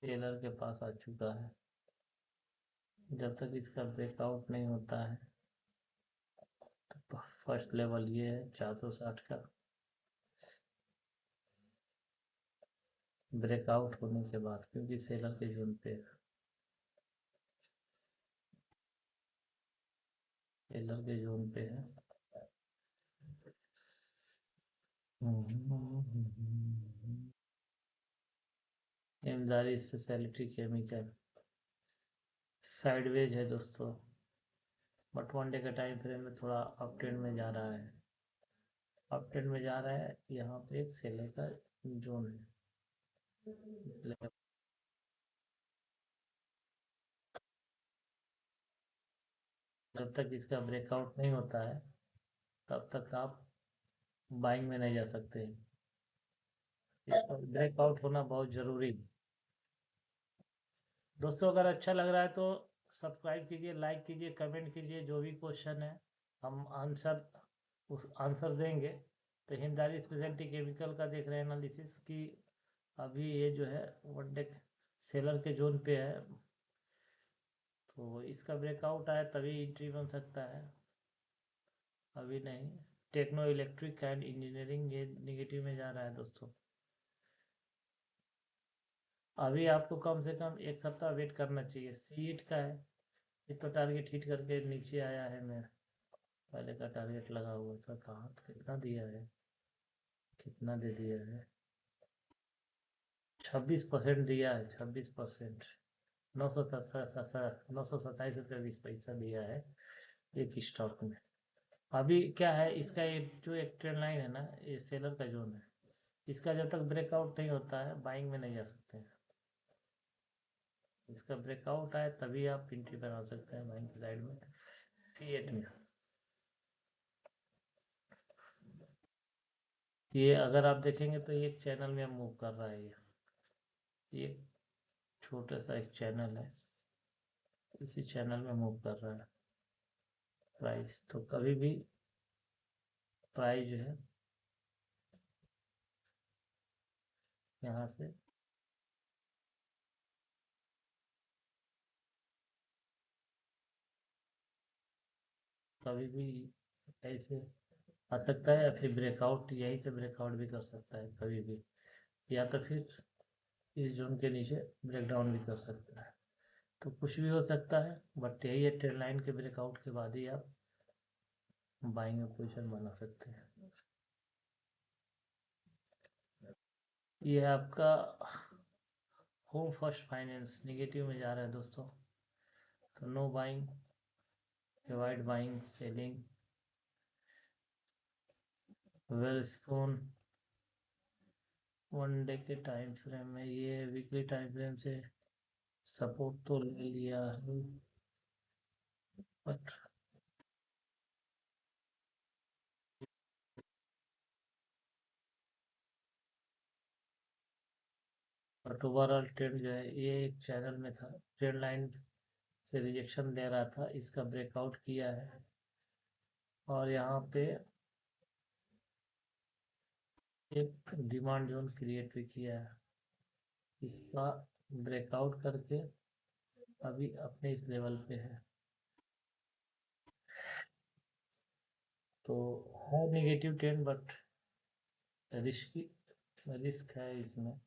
टेलर के पास आ चुका है, जब तक इसका ब्रेकआउट नहीं होता है तो फर्स्ट लेवल ये है 460 का, ब्रेकआउट होने के बाद, क्योंकि सेलर के जोन पे है, सेलर के जोन पे है। एमदारी स्पेशलिटी केमिकल साइडवेज है दोस्तों, बट 1 डे का टाइम फ्रेम में थोड़ा अप ट्रेंड में जा रहा है, अप ट्रेंड में जा रहा है, यहाँ पे एक सेलर का जोन है। जब तक इसका ब्रेकआउट नहीं होता है तब तक आप बाइंग में नहीं जा सकते, इसका ब्रेकआउट होना बहुत जरूरी है। दोस्तों अगर अच्छा लग रहा है तो सब्सक्राइब कीजिए, लाइक कीजिए, कमेंट कीजिए, जो भी क्वेश्चन है हम आंसर देंगे। तो हिंदारी स्पेशलिटी केमिकल का देख रहे हैं एनालिसिस की, अभी ये जो है वन डे सेलर के जोन पे है, तो इसका ब्रेकआउट आए तभी एंट्री बन सकता है, अभी नहीं। टेक्नो इलेक्ट्रिक एंड इंजीनियरिंग ये निगेटिव में जा रहा है दोस्तों। अभी आपको कम से कम एक सप्ताह वेट करना चाहिए। C8 का है, ये तो टारगेट हिट करके नीचे आया है। मेरा पहले का टारगेट लगा हुआ था, कहाँ कितना दिया है, कितना दे दिया है, 26% दिया है, 26%, 927 रुपये 20 पैसा दिया है एक स्टॉक में। अभी क्या है, इसका ये जो एक ट्रेंड लाइन है ना, ये सेलर का जोन है, इसका जब तक ब्रेकआउट नहीं होता है बाइंग में नहीं जा सकते हैं। इसका ब्रेकआउट आए तभी आप एंट्री बना सकते हैं बाइंग की साइड में। C8 में ये अगर आप देखेंगे तो ये एक चैनल में मूव कर रहा है, ये छोटा सा एक चैनल है, इसी चैनल में मूव कर रहा है प्राइस। तो कभी भी प्राइस जो है यहाँ से कभी भी ऐसे आ सकता है, या फिर ब्रेकआउट यहीं से ब्रेकआउट भी कर सकता है कभी भी, या तो फिर इस जोन के नीचे ब्रेकडाउन भी कर सकता है। तो कुछ भी हो सकता है, बट यही है ट्रेंड लाइन के ब्रेकआउट के बाद ही आप बाइंग में पोजिशन बना सकते हैं। ये है आपका होम फर्स्ट फाइनेंस, निगेटिव में जा रहा है दोस्तों। तो no buying, avoid buying, selling. Welspun one day के टाइम फ्रेम में, ये वीकली टाइम फ्रेम से सपोर्ट तो ले लिया है, बट ओवरऑल ट्रेंड जो है ये एक चैनल में था, ट्रेंड लाइन से रिजेक्शन दे रहा था, इसका ब्रेकआउट किया है और यहाँ पे एक डिमांड जोन क्रिएट भी किया है। इसका ब्रेकआउट करके अभी अपने इस लेवल पे है, तो है नेगेटिव ट्रेंड, बट रिस्क है इसमें।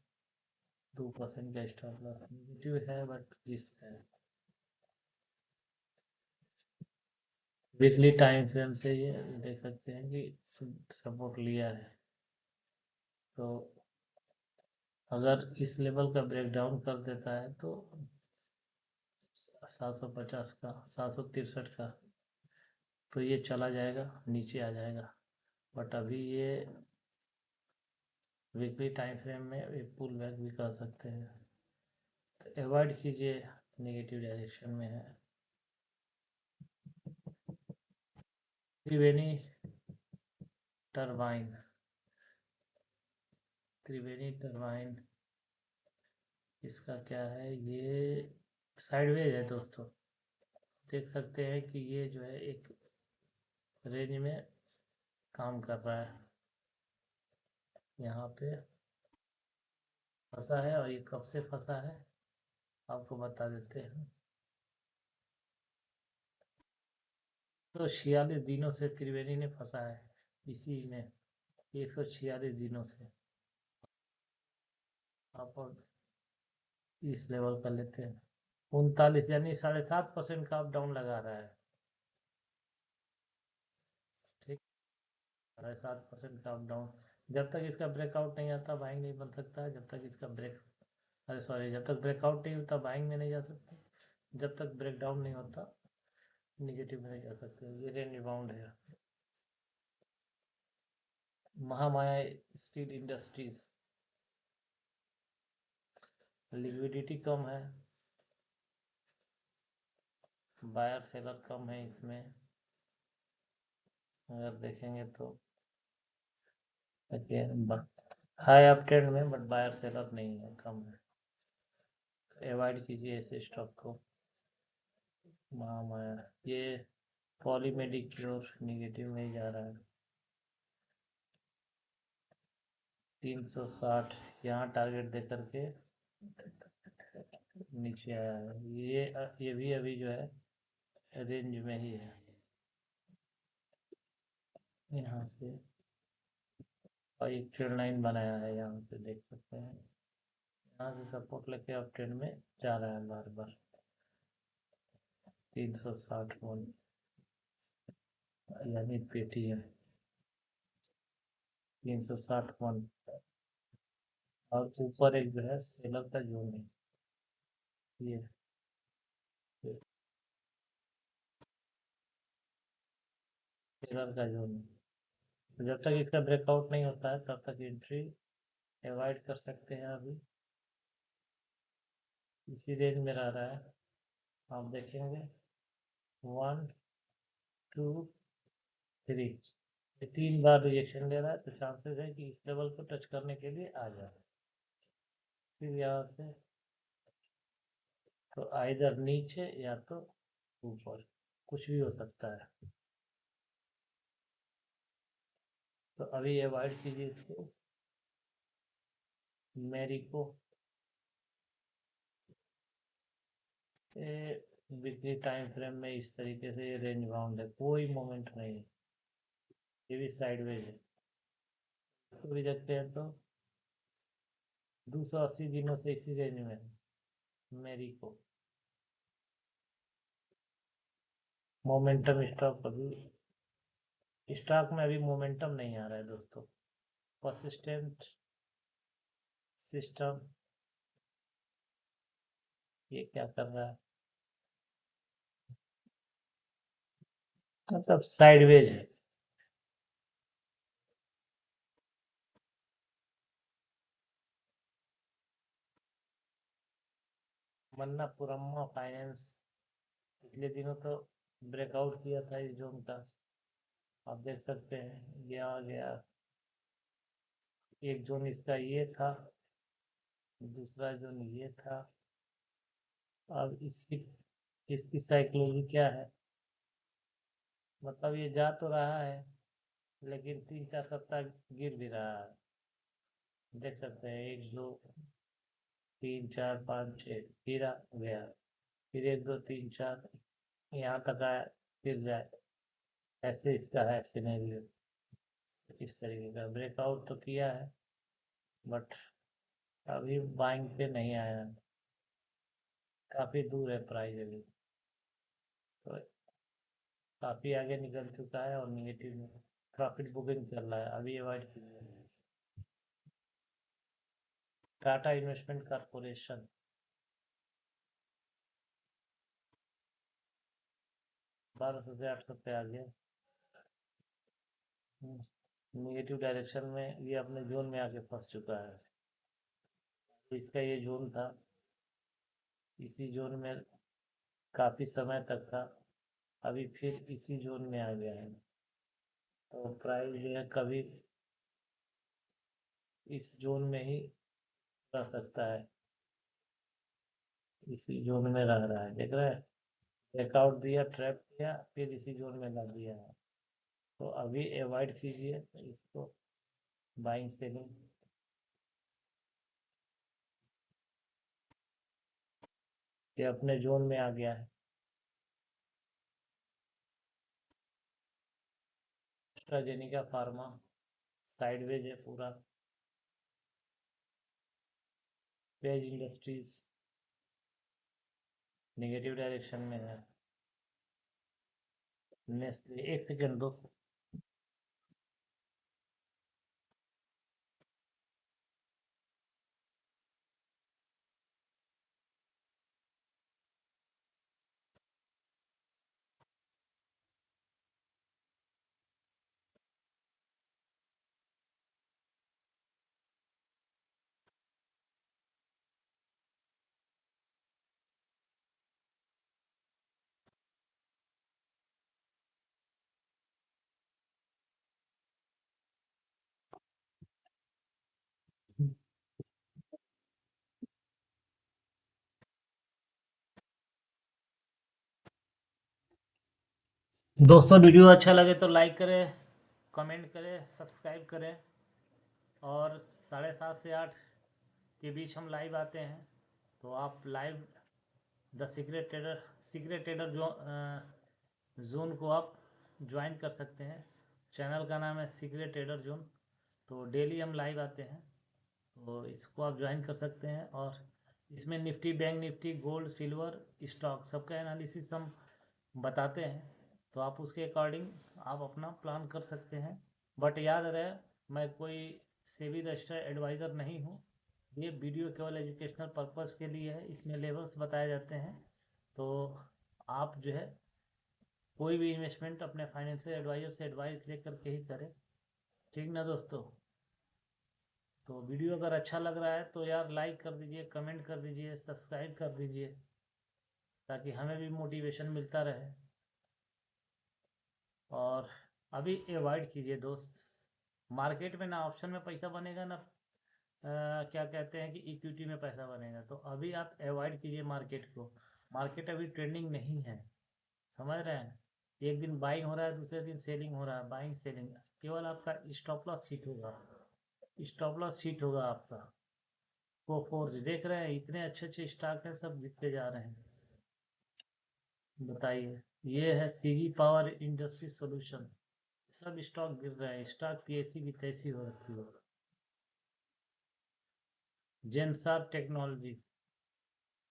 2% का स्टॉप लॉस नेगेटिव है, बट रिस्क है। वीकली टाइम फ्रेम से ये देख सकते हैं कि सपोर्ट लिया है, तो अगर इस लेवल का ब्रेकडाउन कर देता है तो 750 का, 763 का, तो ये चला जाएगा, नीचे आ जाएगा। बट अभी ये वीकली टाइम फ्रेम में एक पुल बैक भी कर सकते हैं, तो अवॉइड कीजिए, नेगेटिव डायरेक्शन में है। त्रिवेणी टरबाइन, त्रिवेणी टरबाइन, इसका क्या है, ये साइडवेज है दोस्तों। देख सकते हैं कि ये जो है एक रेंज में काम कर रहा है, यहाँ पे फंसा है, और ये कब से फंसा है आपको बता देते हैं। तो 46 दिनों से त्रिवेणी ने फंसा है इसी में, 146 दिनों से। आप और इस लेवल का लेते हैं 39, यानी 7.5% का अप डाउन लगा रहा है, ठीक। 7.5% का अप डाउन, जब तक इसका ब्रेकआउट नहीं आता बाइंग नहीं बन सकता है। जब तक इसका जब तक ब्रेकआउट नहीं होता बाइंग में नहीं जा सकते, जब तक ब्रेकडाउन नहीं होता निगेटिव में नहीं जा सकते। ये रेंज बाउंड है। महामाया स्टील इंडस्ट्रीज, लिक्विडिटी कम है, बायर सेलर कम है इसमें, अगर देखेंगे तो हाई अप ट्रेंड में, बट बायर सेलर नहीं है, कम है। अवॉइड कीजिए ऐसे स्टॉक को। महामाया, ये पॉलीमेडिक्योर निगेटिव में ही जा रहा है। 360 यहाँ टारगेट दे करके नीचे आया है। ये भी अभी जो है रेंज में ही है। यहाँ से और एक ट्रेंड लाइन बनाया है, यहाँ से देख सकते हैं। यहाँ से सपोर्ट लेके अब ट्रेंड में जा रहा है बार बार। 360 यानी पेटीएम 360 और ऊपर एक जो है सेलर का जोन है ये। सेलर का जोन है, तो जब तक इसका ब्रेकआउट नहीं होता है तब तक एंट्री अवॉइड कर सकते हैं। अभी इसी रेंज में रह रहा है, आप देखेंगे 1 2 3, ये 3 बार रिजेक्शन ले रहा है, तो चांसेस है कि इस लेवल को टच करने के लिए आ जाए। फिर यहाँ से तो आइदर नीचे या तो ऊपर, कुछ भी हो सकता है। तो अभी अवॉइड कीजिए इसको, मेरी को वीकली टाइम फ्रेम में इस तरीके से ये रेंज बाउंड है, कोई मोमेंट नहीं है, ये भी साइडवेज है। तो भी देखते हैं तो 280 दिनों से इसी रेंज में है मेरी को। मोमेंटम स्टॉक अभी, स्टॉक में अभी मोमेंटम नहीं आ रहा है दोस्तों। परसिस्टेंट सिस्टम ये क्या कर रहा है, मतलब साइडवेज है। मन्नापुरम्मा फाइनेंस पिछले दिनों तो ब्रेकआउट किया था इस जोन का, आप देख सकते हैं ये आ गया। एक जोन इसका ये था, दूसरा जोन ये था। अब इसकी इसकी साइकोलॉजी क्या है, मतलब ये जा तो रहा है लेकिन 3-4 सप्ताह गिर भी रहा है। देख सकते हैं 1 2 3 4 5 6 गिरा गया, फिर 1 2 3 4 यहाँ तक आया, फिर जाए। ऐसे इसका है सिनेरियो। इस तरीके का ब्रेकआउट तो किया है बट अभी बाइंग पे नहीं आया, काफ़ी दूर है प्राइस अभी, तो काफ़ी आगे निकल चुका है और निगेटिव में प्रॉफिट बुकिंग चल रहा है। अभी अवॉइड कीजिए। टाटा इन्वेस्टमेंट कॉरपोरेशन 1200 से 800 पे आ गया, निगेटिव डायरेक्शन में ये अपने जोन में आके फंस चुका है। इसका ये जोन था, इसी जोन में काफ़ी समय तक था, अभी फिर इसी जोन में आ गया है। तो प्राइस जो है कभी इस जोन में ही रह सकता है, इसी जोन में रह रहा है, देख रहे हैं। ब्रेकआउट दिया, ट्रैप किया, फिर इसी जोन में लग दिया है। तो अभी अवॉइड कीजिए इसको, बाइंग सेलिंग। ये अपने जोन में आ गया है। एस्ट्राजेनिका फार्मा साइडवेज है पूरा। पेज इंडस्ट्रीज नेगेटिव डायरेक्शन में है। नेस्ले, एक सेकेंड दोस्त। दोस्तों वीडियो अच्छा लगे तो लाइक करें, कमेंट करें, सब्सक्राइब करें। और 7:30 से 8 के बीच हम लाइव आते हैं, तो आप लाइव द सीक्रेट ट्रेडर जो जोन को आप ज्वाइन कर सकते हैं। चैनल का नाम है सीक्रेट ट्रेडर जोन। तो डेली हम लाइव आते हैं, तो इसको आप ज्वाइन कर सकते हैं। और इसमें Nifty, bank Nifty, gold, silver, stock सबका एनालिसिस हम बताते हैं। तो आप उसके अकॉर्डिंग आप अपना प्लान कर सकते हैं। बट याद रहे, मैं कोई सेबी रजिस्टर्ड एडवाइज़र नहीं हूँ। ये वीडियो केवल एजुकेशनल पर्पस के लिए है, इसमें लेवल्स बताए जाते हैं। तो आप जो है कोई भी इन्वेस्टमेंट अपने फाइनेंशियल एडवाइज़र से एडवाइस लेकर के ही करें, ठीक ना दोस्तों। तो वीडियो अगर अच्छा लग रहा है तो यार लाइक कर दीजिए, कमेंट कर दीजिए, सब्सक्राइब कर दीजिए, ताकि हमें भी मोटिवेशन मिलता रहे। और अभी अवॉइड कीजिए दोस्त, मार्केट में ना ऑप्शन में पैसा बनेगा ना क्या कहते हैं कि इक्विटी में पैसा बनेगा। तो अभी आप अवॉइड कीजिए मार्केट को। मार्केट अभी ट्रेंडिंग नहीं है, समझ रहे हैं। एक दिन बाइंग हो रहा है, दूसरे दिन सेलिंग हो रहा है, बाइंग सेलिंग। केवल आपका स्टॉप लॉस हिट होगा, स्टॉप लॉस हिट होगा आपका। कोफोर्ज देख रहे हैं, इतने अच्छे अच्छे स्टॉक हैं, सब गिरते जा रहे हैं। बताइए, ये है सीजी पावर इंडस्ट्री सॉल्यूशन, सब स्टॉक गिर रहे हैं, स्टॉक की ऐसी भी तैसी हो रखी है। जेनसार टेक्नोलॉजी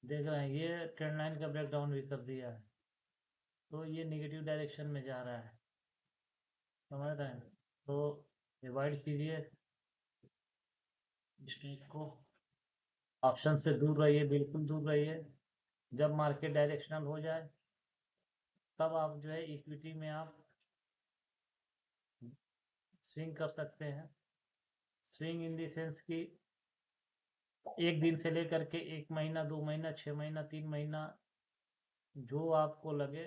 देख रहे हैं, ये ट्रेंड लाइन का ब्रेकडाउन भी कर दिया है, तो ये नेगेटिव डायरेक्शन में जा रहा है, समझ रहे हैं। तो अवॉइड कीजिए स्टॉक को, ऑप्शन से दूर रहिए, बिल्कुल दूर रहिए। जब मार्केट डायरेक्शनल हो जाए तब आप जो है इक्विटी में आप स्विंग कर सकते हैं। स्विंग इन दी सेंस की एक दिन से लेकर के 1 महीना, 2 महीना, 6 महीना, 3 महीना, जो आपको लगे।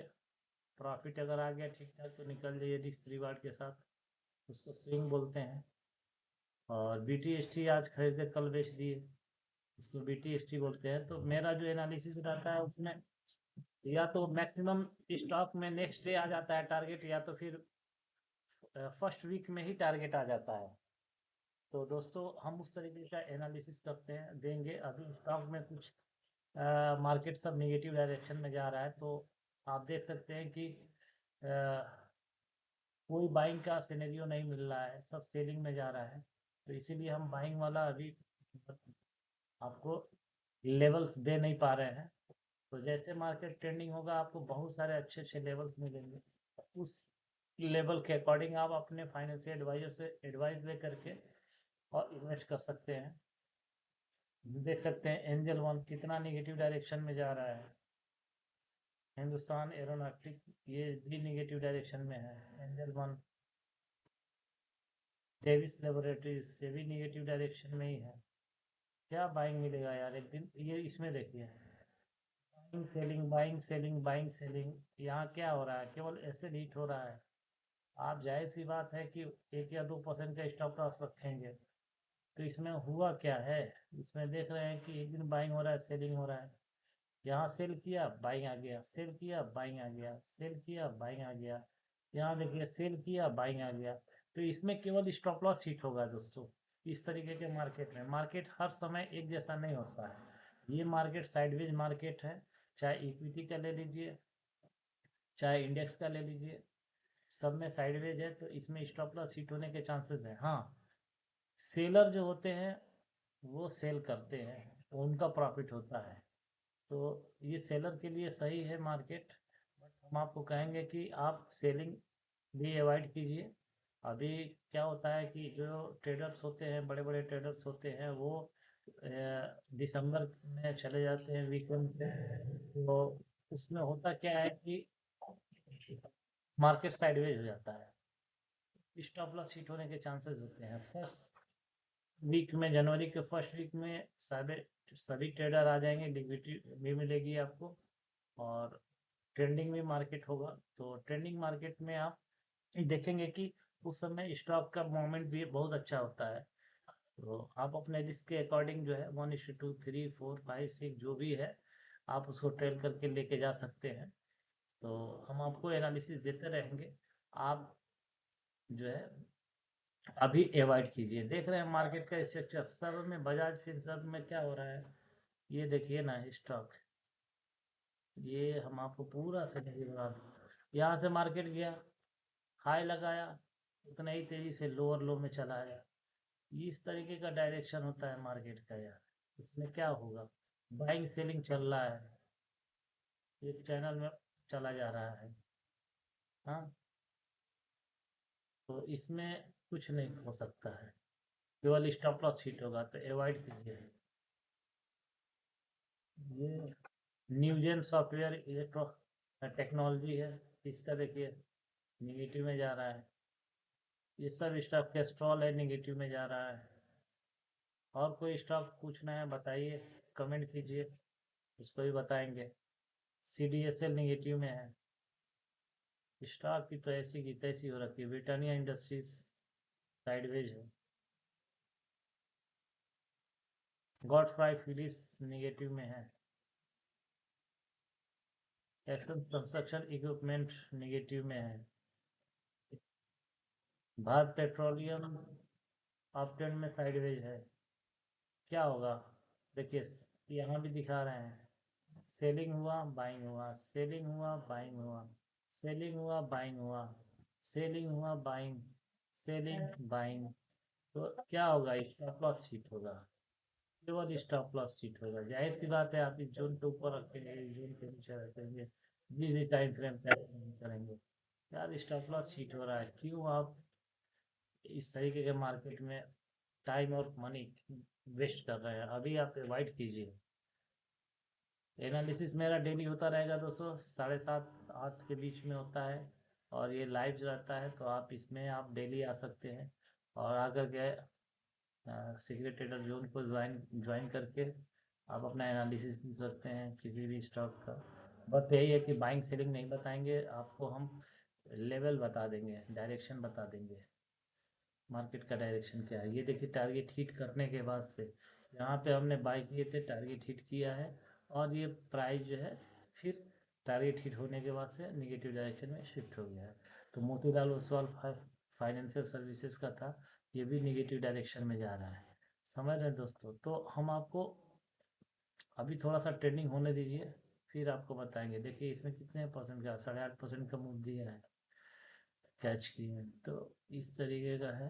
प्रॉफिट अगर आ गया ठीक ठाक तो निकल जाइए रिस्क रिवार्ड के साथ, उसको स्विंग बोलते हैं। और BTST आज खरीदे कल बेच दिए, उसको BTST बोलते हैं। तो मेरा जो एनालिसिस रहता है उसमें या तो मैक्सिमम स्टॉक में नेक्स्ट डे आ जाता है टारगेट, या तो फिर फर्स्ट वीक में ही टारगेट आ जाता है। तो दोस्तों हम उस तरीके का एनालिसिस करते हैं, देंगे। अभी स्टॉक में कुछ मार्केट सब नेगेटिव डायरेक्शन में जा रहा है, तो आप देख सकते हैं कि कोई बाइंग का सिनेरियो नहीं मिल रहा है, सब सेलिंग में जा रहा है। तो इसीलिए हम बाइंग वाला अभी आपको लेवल्स दे नहीं पा रहे हैं। तो जैसे मार्केट ट्रेंडिंग होगा आपको बहुत सारे अच्छे अच्छे लेवल्स मिलेंगे, उस लेवल के अकॉर्डिंग आप अपने फाइनेंशियल एडवाइजर से एडवाइस ले करके और इन्वेस्ट कर सकते हैं। देख सकते हैं एंजल वन कितना नेगेटिव डायरेक्शन में जा रहा है। हिंदुस्तान एरोनॉटिक ये भी नेगेटिव डायरेक्शन में है। एंजल वन, डेविस लेबोरेटरीज ये भी नेगेटिव डायरेक्शन में ही है। क्या बाइंग मिलेगा यार एक दिन, ये इसमें देखिए buying selling, buying selling, buying selling. यहाँ क्या हो रहा है, केवल ऐसे हीट हो रहा है। आप जाहिर सी बात है कि 1 या 2% का स्टॉप लॉस रखेंगे। तो इसमें हुआ क्या है, इसमें देख रहे हैं कि एक दिन बाइंग हो रहा है, सेलिंग हो रहा है। यहाँ सेल किया बाइंग आ गया, सेल किया बाइंग आ गया, सेल किया बाइंग आ गया। यहाँ देखिए सेल किया बाइंग आ गया। तो इसमें केवल स्टॉप लॉस हिट होगा दोस्तों। इस तरीके के मार्केट में, मार्केट हर समय एक जैसा नहीं होता है। ये मार्केट साइडवेज मार्केट है, चाहे इक्विटी का ले लीजिए, चाहे इंडेक्स का ले लीजिए, सब में साइडवेज है। तो इसमें स्टॉप लॉस हिट होने के चांसेस है। हाँ, सेलर जो होते हैं वो सेल करते हैं, तो उनका प्रॉफिट होता है। तो ये सेलर के लिए सही है मार्केट। बट हम आपको कहेंगे कि आप सेलिंग भी अवॉइड कीजिए। अभी क्या होता है कि जो ट्रेडर्स होते हैं, बड़े बड़े ट्रेडर्स होते हैं, वो दिसंबर में चले जाते हैं वीकेंड पे। तो उसमें होता क्या है कि मार्केट साइडवेज हो जाता है, स्टॉप लॉस हिट होने के चांसेस होते हैं। फर्स्ट वीक में, जनवरी के फर्स्ट वीक में सभी ट्रेडर आ जाएंगे, लिक्विडिटी भी मिलेगी आपको, और ट्रेंडिंग में मार्केट होगा। तो ट्रेंडिंग मार्केट में आप देखेंगे कि उस समय स्टॉक का मूवमेंट भी बहुत अच्छा होता है। तो आप अपने रिस्क के अकॉर्डिंग जो है 1:2, 3, 4, 5, 6 जो भी है, आप उसको ट्रेल करके लेके जा सकते हैं। तो हम आपको एनालिसिस देते रहेंगे, आप जो है अभी अवॉइड कीजिए। देख रहे हैं मार्केट का स्ट्रक्चर सब में, बजाज फिनसर्व में क्या हो रहा है, ये देखिए ना स्टॉक, ये हम आपको पूरा समझ बता दें। यहाँ से मार्केट गया, हाई लगाया, उतना ही तेजी से लोअर लो में चला आया। इस तरीके का डायरेक्शन होता है मार्केट का यार। इसमें क्या होगा, बाइंग सेलिंग चल रहा है, एक चैनल में चला जा रहा है। हाँ, तो इसमें कुछ नहीं हो सकता है, केवल स्टॉप लॉस हिट होगा, तो अवॉइड कीजिए। ये न्यूजेन सॉफ्टवेयर इलेक्ट्रो टेक्नोलॉजी है, इसका देखिए निगेटिव में जा रहा है। ये सब स्टॉक कैस्ट्रॉल है, निगेटिव में जा रहा है। और कोई स्टॉक पूछना है बताइए, कमेंट कीजिए, उसको भी बताएंगे। CDSL निगेटिव में है। स्टॉक की तो ऐसी की तैसी हो रखी है। ब्रिटानिया इंडस्ट्रीज साइडवेज है। गॉडफ्राई फिलिप्स निगेटिव में है। एक्शन कंस्ट्रक्शन इक्विपमेंट निगेटिव में है। भारत पेट्रोलियम अपट्रेंड में साइडवेज है। क्या होगा, देखिए यहाँ भी दिखा रहे हैं, सेलिंग हुआ बाइंग हुआ, सेलिंग हुआ बाइंग हुआ, सेलिंग हुआ बाइंग हुआ, सेलिंग हुआ बाइंग, सेलिंग बाइंग। तो क्या होगा, स्टॉप लॉस हिट होगा, केवल स्टॉप लॉस हिट होगा। जाहिर सी बात है, आप इस जोन के ऊपर रखेंगे, इस जोन के नीचे रखेंगे, जिस भी टाइम फ्रेम पे करेंगे, यार स्टॉप लॉस हिट हो रहा है। क्यों आप इस तरीके के मार्केट में टाइम और मनी वेस्ट कर रहे हैं, अभी आप अवॉइड कीजिए। एनालिसिस मेरा डेली होता रहेगा दोस्तों, 7:30 8 के बीच में होता है, और ये लाइव रहता है, तो आप इसमें आप डेली आ सकते हैं, और आकर के सीक्रेट ट्रेडर जोन को ज्वाइन करके आप अपना एनालिसिस भी करते हैं किसी भी स्टॉक का। बस यही है कि बाइंग सेलिंग नहीं बताएंगे आपको, हम लेवल बता देंगे, डायरेक्शन बता देंगे, मार्केट का डायरेक्शन क्या है। ये देखिए टारगेट हिट करने के बाद से यहाँ पे हमने बाई किए थे, टारगेट हिट किया है, और ये प्राइस जो है फिर टारगेट हिट होने के बाद से निगेटिव डायरेक्शन में शिफ्ट हो गया है। तो मोतीलाल ओसवाल फाइनेंशियल सर्विसेज का था, ये भी निगेटिव डायरेक्शन में जा रहा है। समझ रहे हैं दोस्तों, तो हम आपको अभी थोड़ा सा ट्रेंडिंग होने दीजिए, फिर आपको बताएंगे। देखिए इसमें कितने परसेंट का, 8.5% का मूव दिया है, कैच किए हैं, तो इस तरीके का है।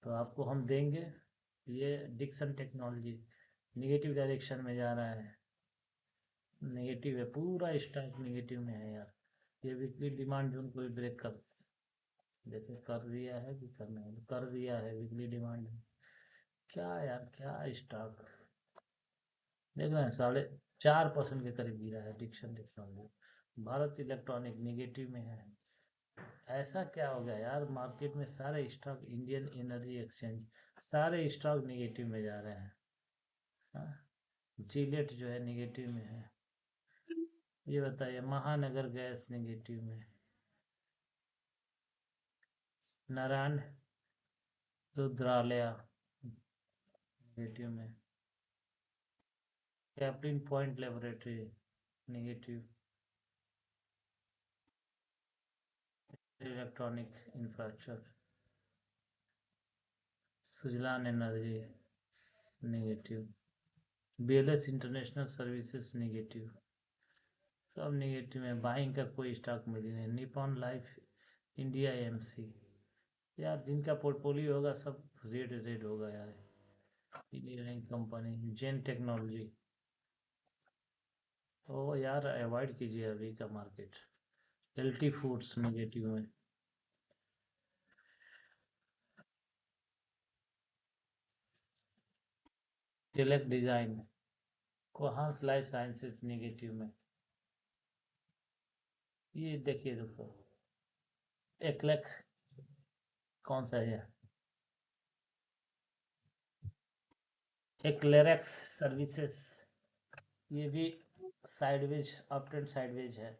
तो आपको हम देंगे, ये डिक्सन टेक्नोलॉजी निगेटिव डायरेक्शन में जा रहा है, नेगेटिव है, पूरा स्टॉक नेगेटिव में है यार। ये वीकली डिमांड जोन को भी ब्रेक कर, देखिए कर दिया है कि करना है, कर दिया है वीकली डिमांड। क्या यार, क्या स्टॉक देख रहे हैं, 4.5% के करीब गिरा है Dixon technology. Bharat electronic negative में है। ऐसा क्या हो गया यार, मार्केट में सारे स्टॉक, इंडियन एनर्जी एक्सचेंज, सारे स्टॉक निगेटिव में जा रहे हैं। हाँ, जिलेट जो है निगेटिव में है। ये बताइए, महानगर गैस निगेटिव में, नारायण रुद्रालया निगेटिव में, Caplin point laboratory negative, electronic infrastructure, Suzlon energy negative, BLS international services negative, सब निगेटिव में। बाइंग का कोई स्टॉक मिली नहीं। निपॉन लाइफ इंडिया AMC, यार जिनका पोर्टफोलियो होगा सब रेड रेड होगा यार। इंजीनियरिंग कंपनी जेन टेक्नोलॉजी, तो यार अवॉइड कीजिए अभी का मार्केट। LT फूड्स निगेटिव में, Tilak design, Cohance life sciences negative में। ये देखिए दोस्तों, एक्लेक्स, कौन सा है, एक्लेरेक्स सर्विसेज, ये भी साइडवेज, अप ट्रेंड साइडवेज है।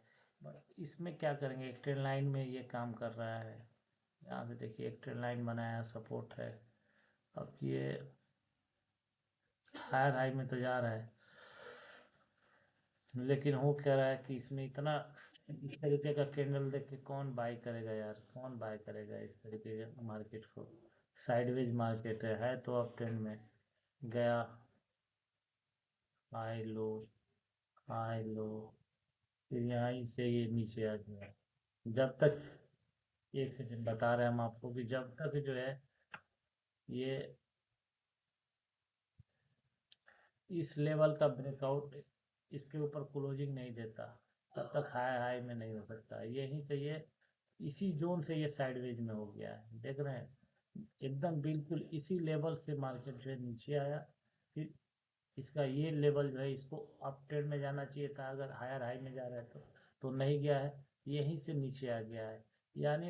बट इसमें क्या करेंगे, एक ट्रेंड लाइन में ये काम कर रहा है। यहाँ से देखिए एक ट्रेंड लाइन बनाया, सपोर्ट है। अब ये हायर हाई में तो जा रहा है, लेकिन हो क्या रहा है कि इसमें इतना इस तरीके का कैंडल देख के कौन बाय करेगा यार, कौन बाय करेगा इस तरीके के मार्केट को। साइडवेज मार्केट है तो अप ट्रेंड में गया, हाई लो, हाई लो, फिर यहाँ से ये नीचे आ गया। जब तक, एक सेकंड बता रहे हैं हम आपको कि जब तक जो है ये इस लेवल का ब्रेकआउट इसके ऊपर क्लोजिंग नहीं देता, तब तक हाई हाई में नहीं हो सकता। यहीं से ये, इसी जोन से ये साइडवेज में हो गया है, देख रहे हैं एकदम बिल्कुल इसी लेवल से मार्केट जो है नीचे आया। फिर इसका ये लेवल जो है इसको अप ट्रेंड में जाना चाहिए था, अगर हायर हाई में जा रहा है तो नहीं गया है, यहीं से नीचे आ गया है। यानी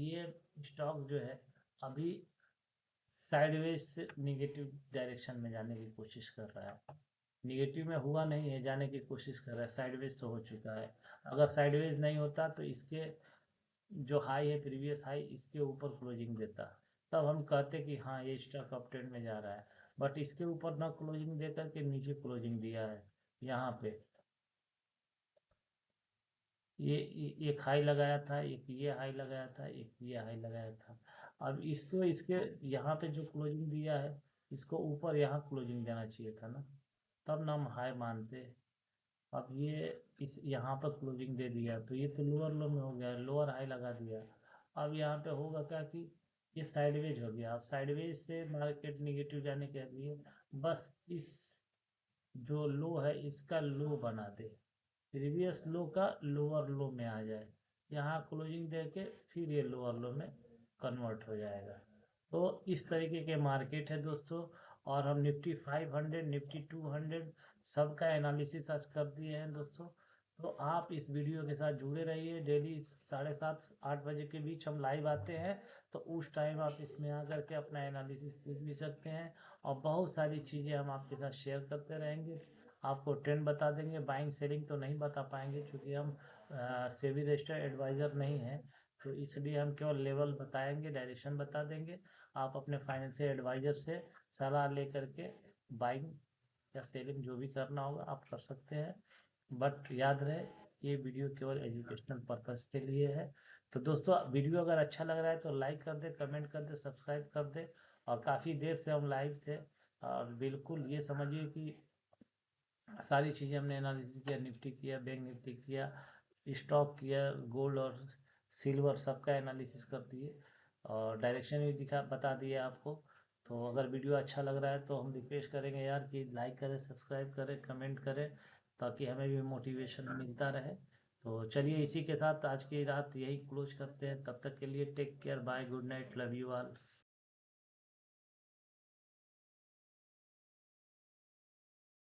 ये स्टॉक जो है अभी साइडवेज से निगेटिव डायरेक्शन में जाने की कोशिश कर रहा है। निगेटिव में हुआ नहीं है, जाने की कोशिश कर रहा है, साइडवेज तो हो चुका है। अगर साइडवेज नहीं होता तो इसके जो हाई है प्रीवियस हाई इसके ऊपर क्लोजिंग देता, तब हम कहते कि हाँ ये स्टॉक अप ट्रेंड में जा रहा है। बट इसके ऊपर ना क्लोजिंग दे करके नीचे क्लोजिंग दिया है यहाँ पे। एक हाई लगाया था, एक ये हाई लगाया था, एक ये हाई लगाया था। अब इसको इसके यहाँ पे जो क्लोजिंग दिया है इसको ऊपर यहाँ क्लोजिंग देना चाहिए था ना, तब ना हम हाई मानते। अब ये इस यहाँ पर क्लोजिंग दे दिया तो ये तो लोअर लो में हो गया, लोअर हाई लगा दिया। अब यहाँ पे होगा क्या कि ये साइडवेज हो गया। अब साइडवेज से मार्केट निगेटिव जाने के लिए बस इस जो लो है इसका लो बना दे, प्रीवियस लो का लोअर लो में आ जाए, यहाँ क्लोजिंग दे के फिर ये लोअर लो में कन्वर्ट हो जाएगा। तो इस तरीके के मार्केट है दोस्तों। और हम निफ्टी 500, निफ्टी 200 सबका एनालिसिस आज कर दिए हैं दोस्तों। तो आप इस वीडियो के साथ जुड़े रहिए, डेली 7:30-8 बजे के बीच हम लाइव आते हैं। तो उस टाइम आप इसमें आकर के अपना एनालिसिस पूछ भी सकते हैं, और बहुत सारी चीज़ें हम आपके साथ शेयर करते रहेंगे। आपको ट्रेंड बता देंगे, बाइंग सेलिंग तो नहीं बता पाएंगे क्योंकि हम सेबी रजिस्टर्ड एडवाइज़र नहीं हैं। तो इसलिए हम केवल लेवल बताएंगे, डायरेक्शन बता देंगे। आप अपने फाइनेंशियल एडवाइज़र से सलाह लेकर के बाइंग या सेलिंग जो भी करना होगा आप कर सकते हैं। बट याद रहे ये वीडियो केवल एजुकेशनल पर्पस के लिए है। तो दोस्तों वीडियो अगर अच्छा लग रहा है तो लाइक कर दे, कमेंट कर दे, सब्सक्राइब कर दे। और काफ़ी देर से हम लाइव थे, और बिल्कुल ये समझिए कि सारी चीज़ें हमने एनालिसिस किया, निफ्टी किया, बैंक निफ्टी किया, स्टॉक किया, गोल्ड और सिल्वर सबका एनालिसिस कर दिए, और डायरेक्शन भी दिखा बता दिए आपको। तो अगर वीडियो अच्छा लग रहा है तो हम रिक्वेस्ट करेंगे यार कि लाइक करें, सब्सक्राइब करें, कमेंट करें, ताकि हमें भी मोटिवेशन मिलता रहे। तो चलिए इसी के साथ आज की रात यही क्लोज करते हैं। तब तक के लिए take care, bye, good night, love you all.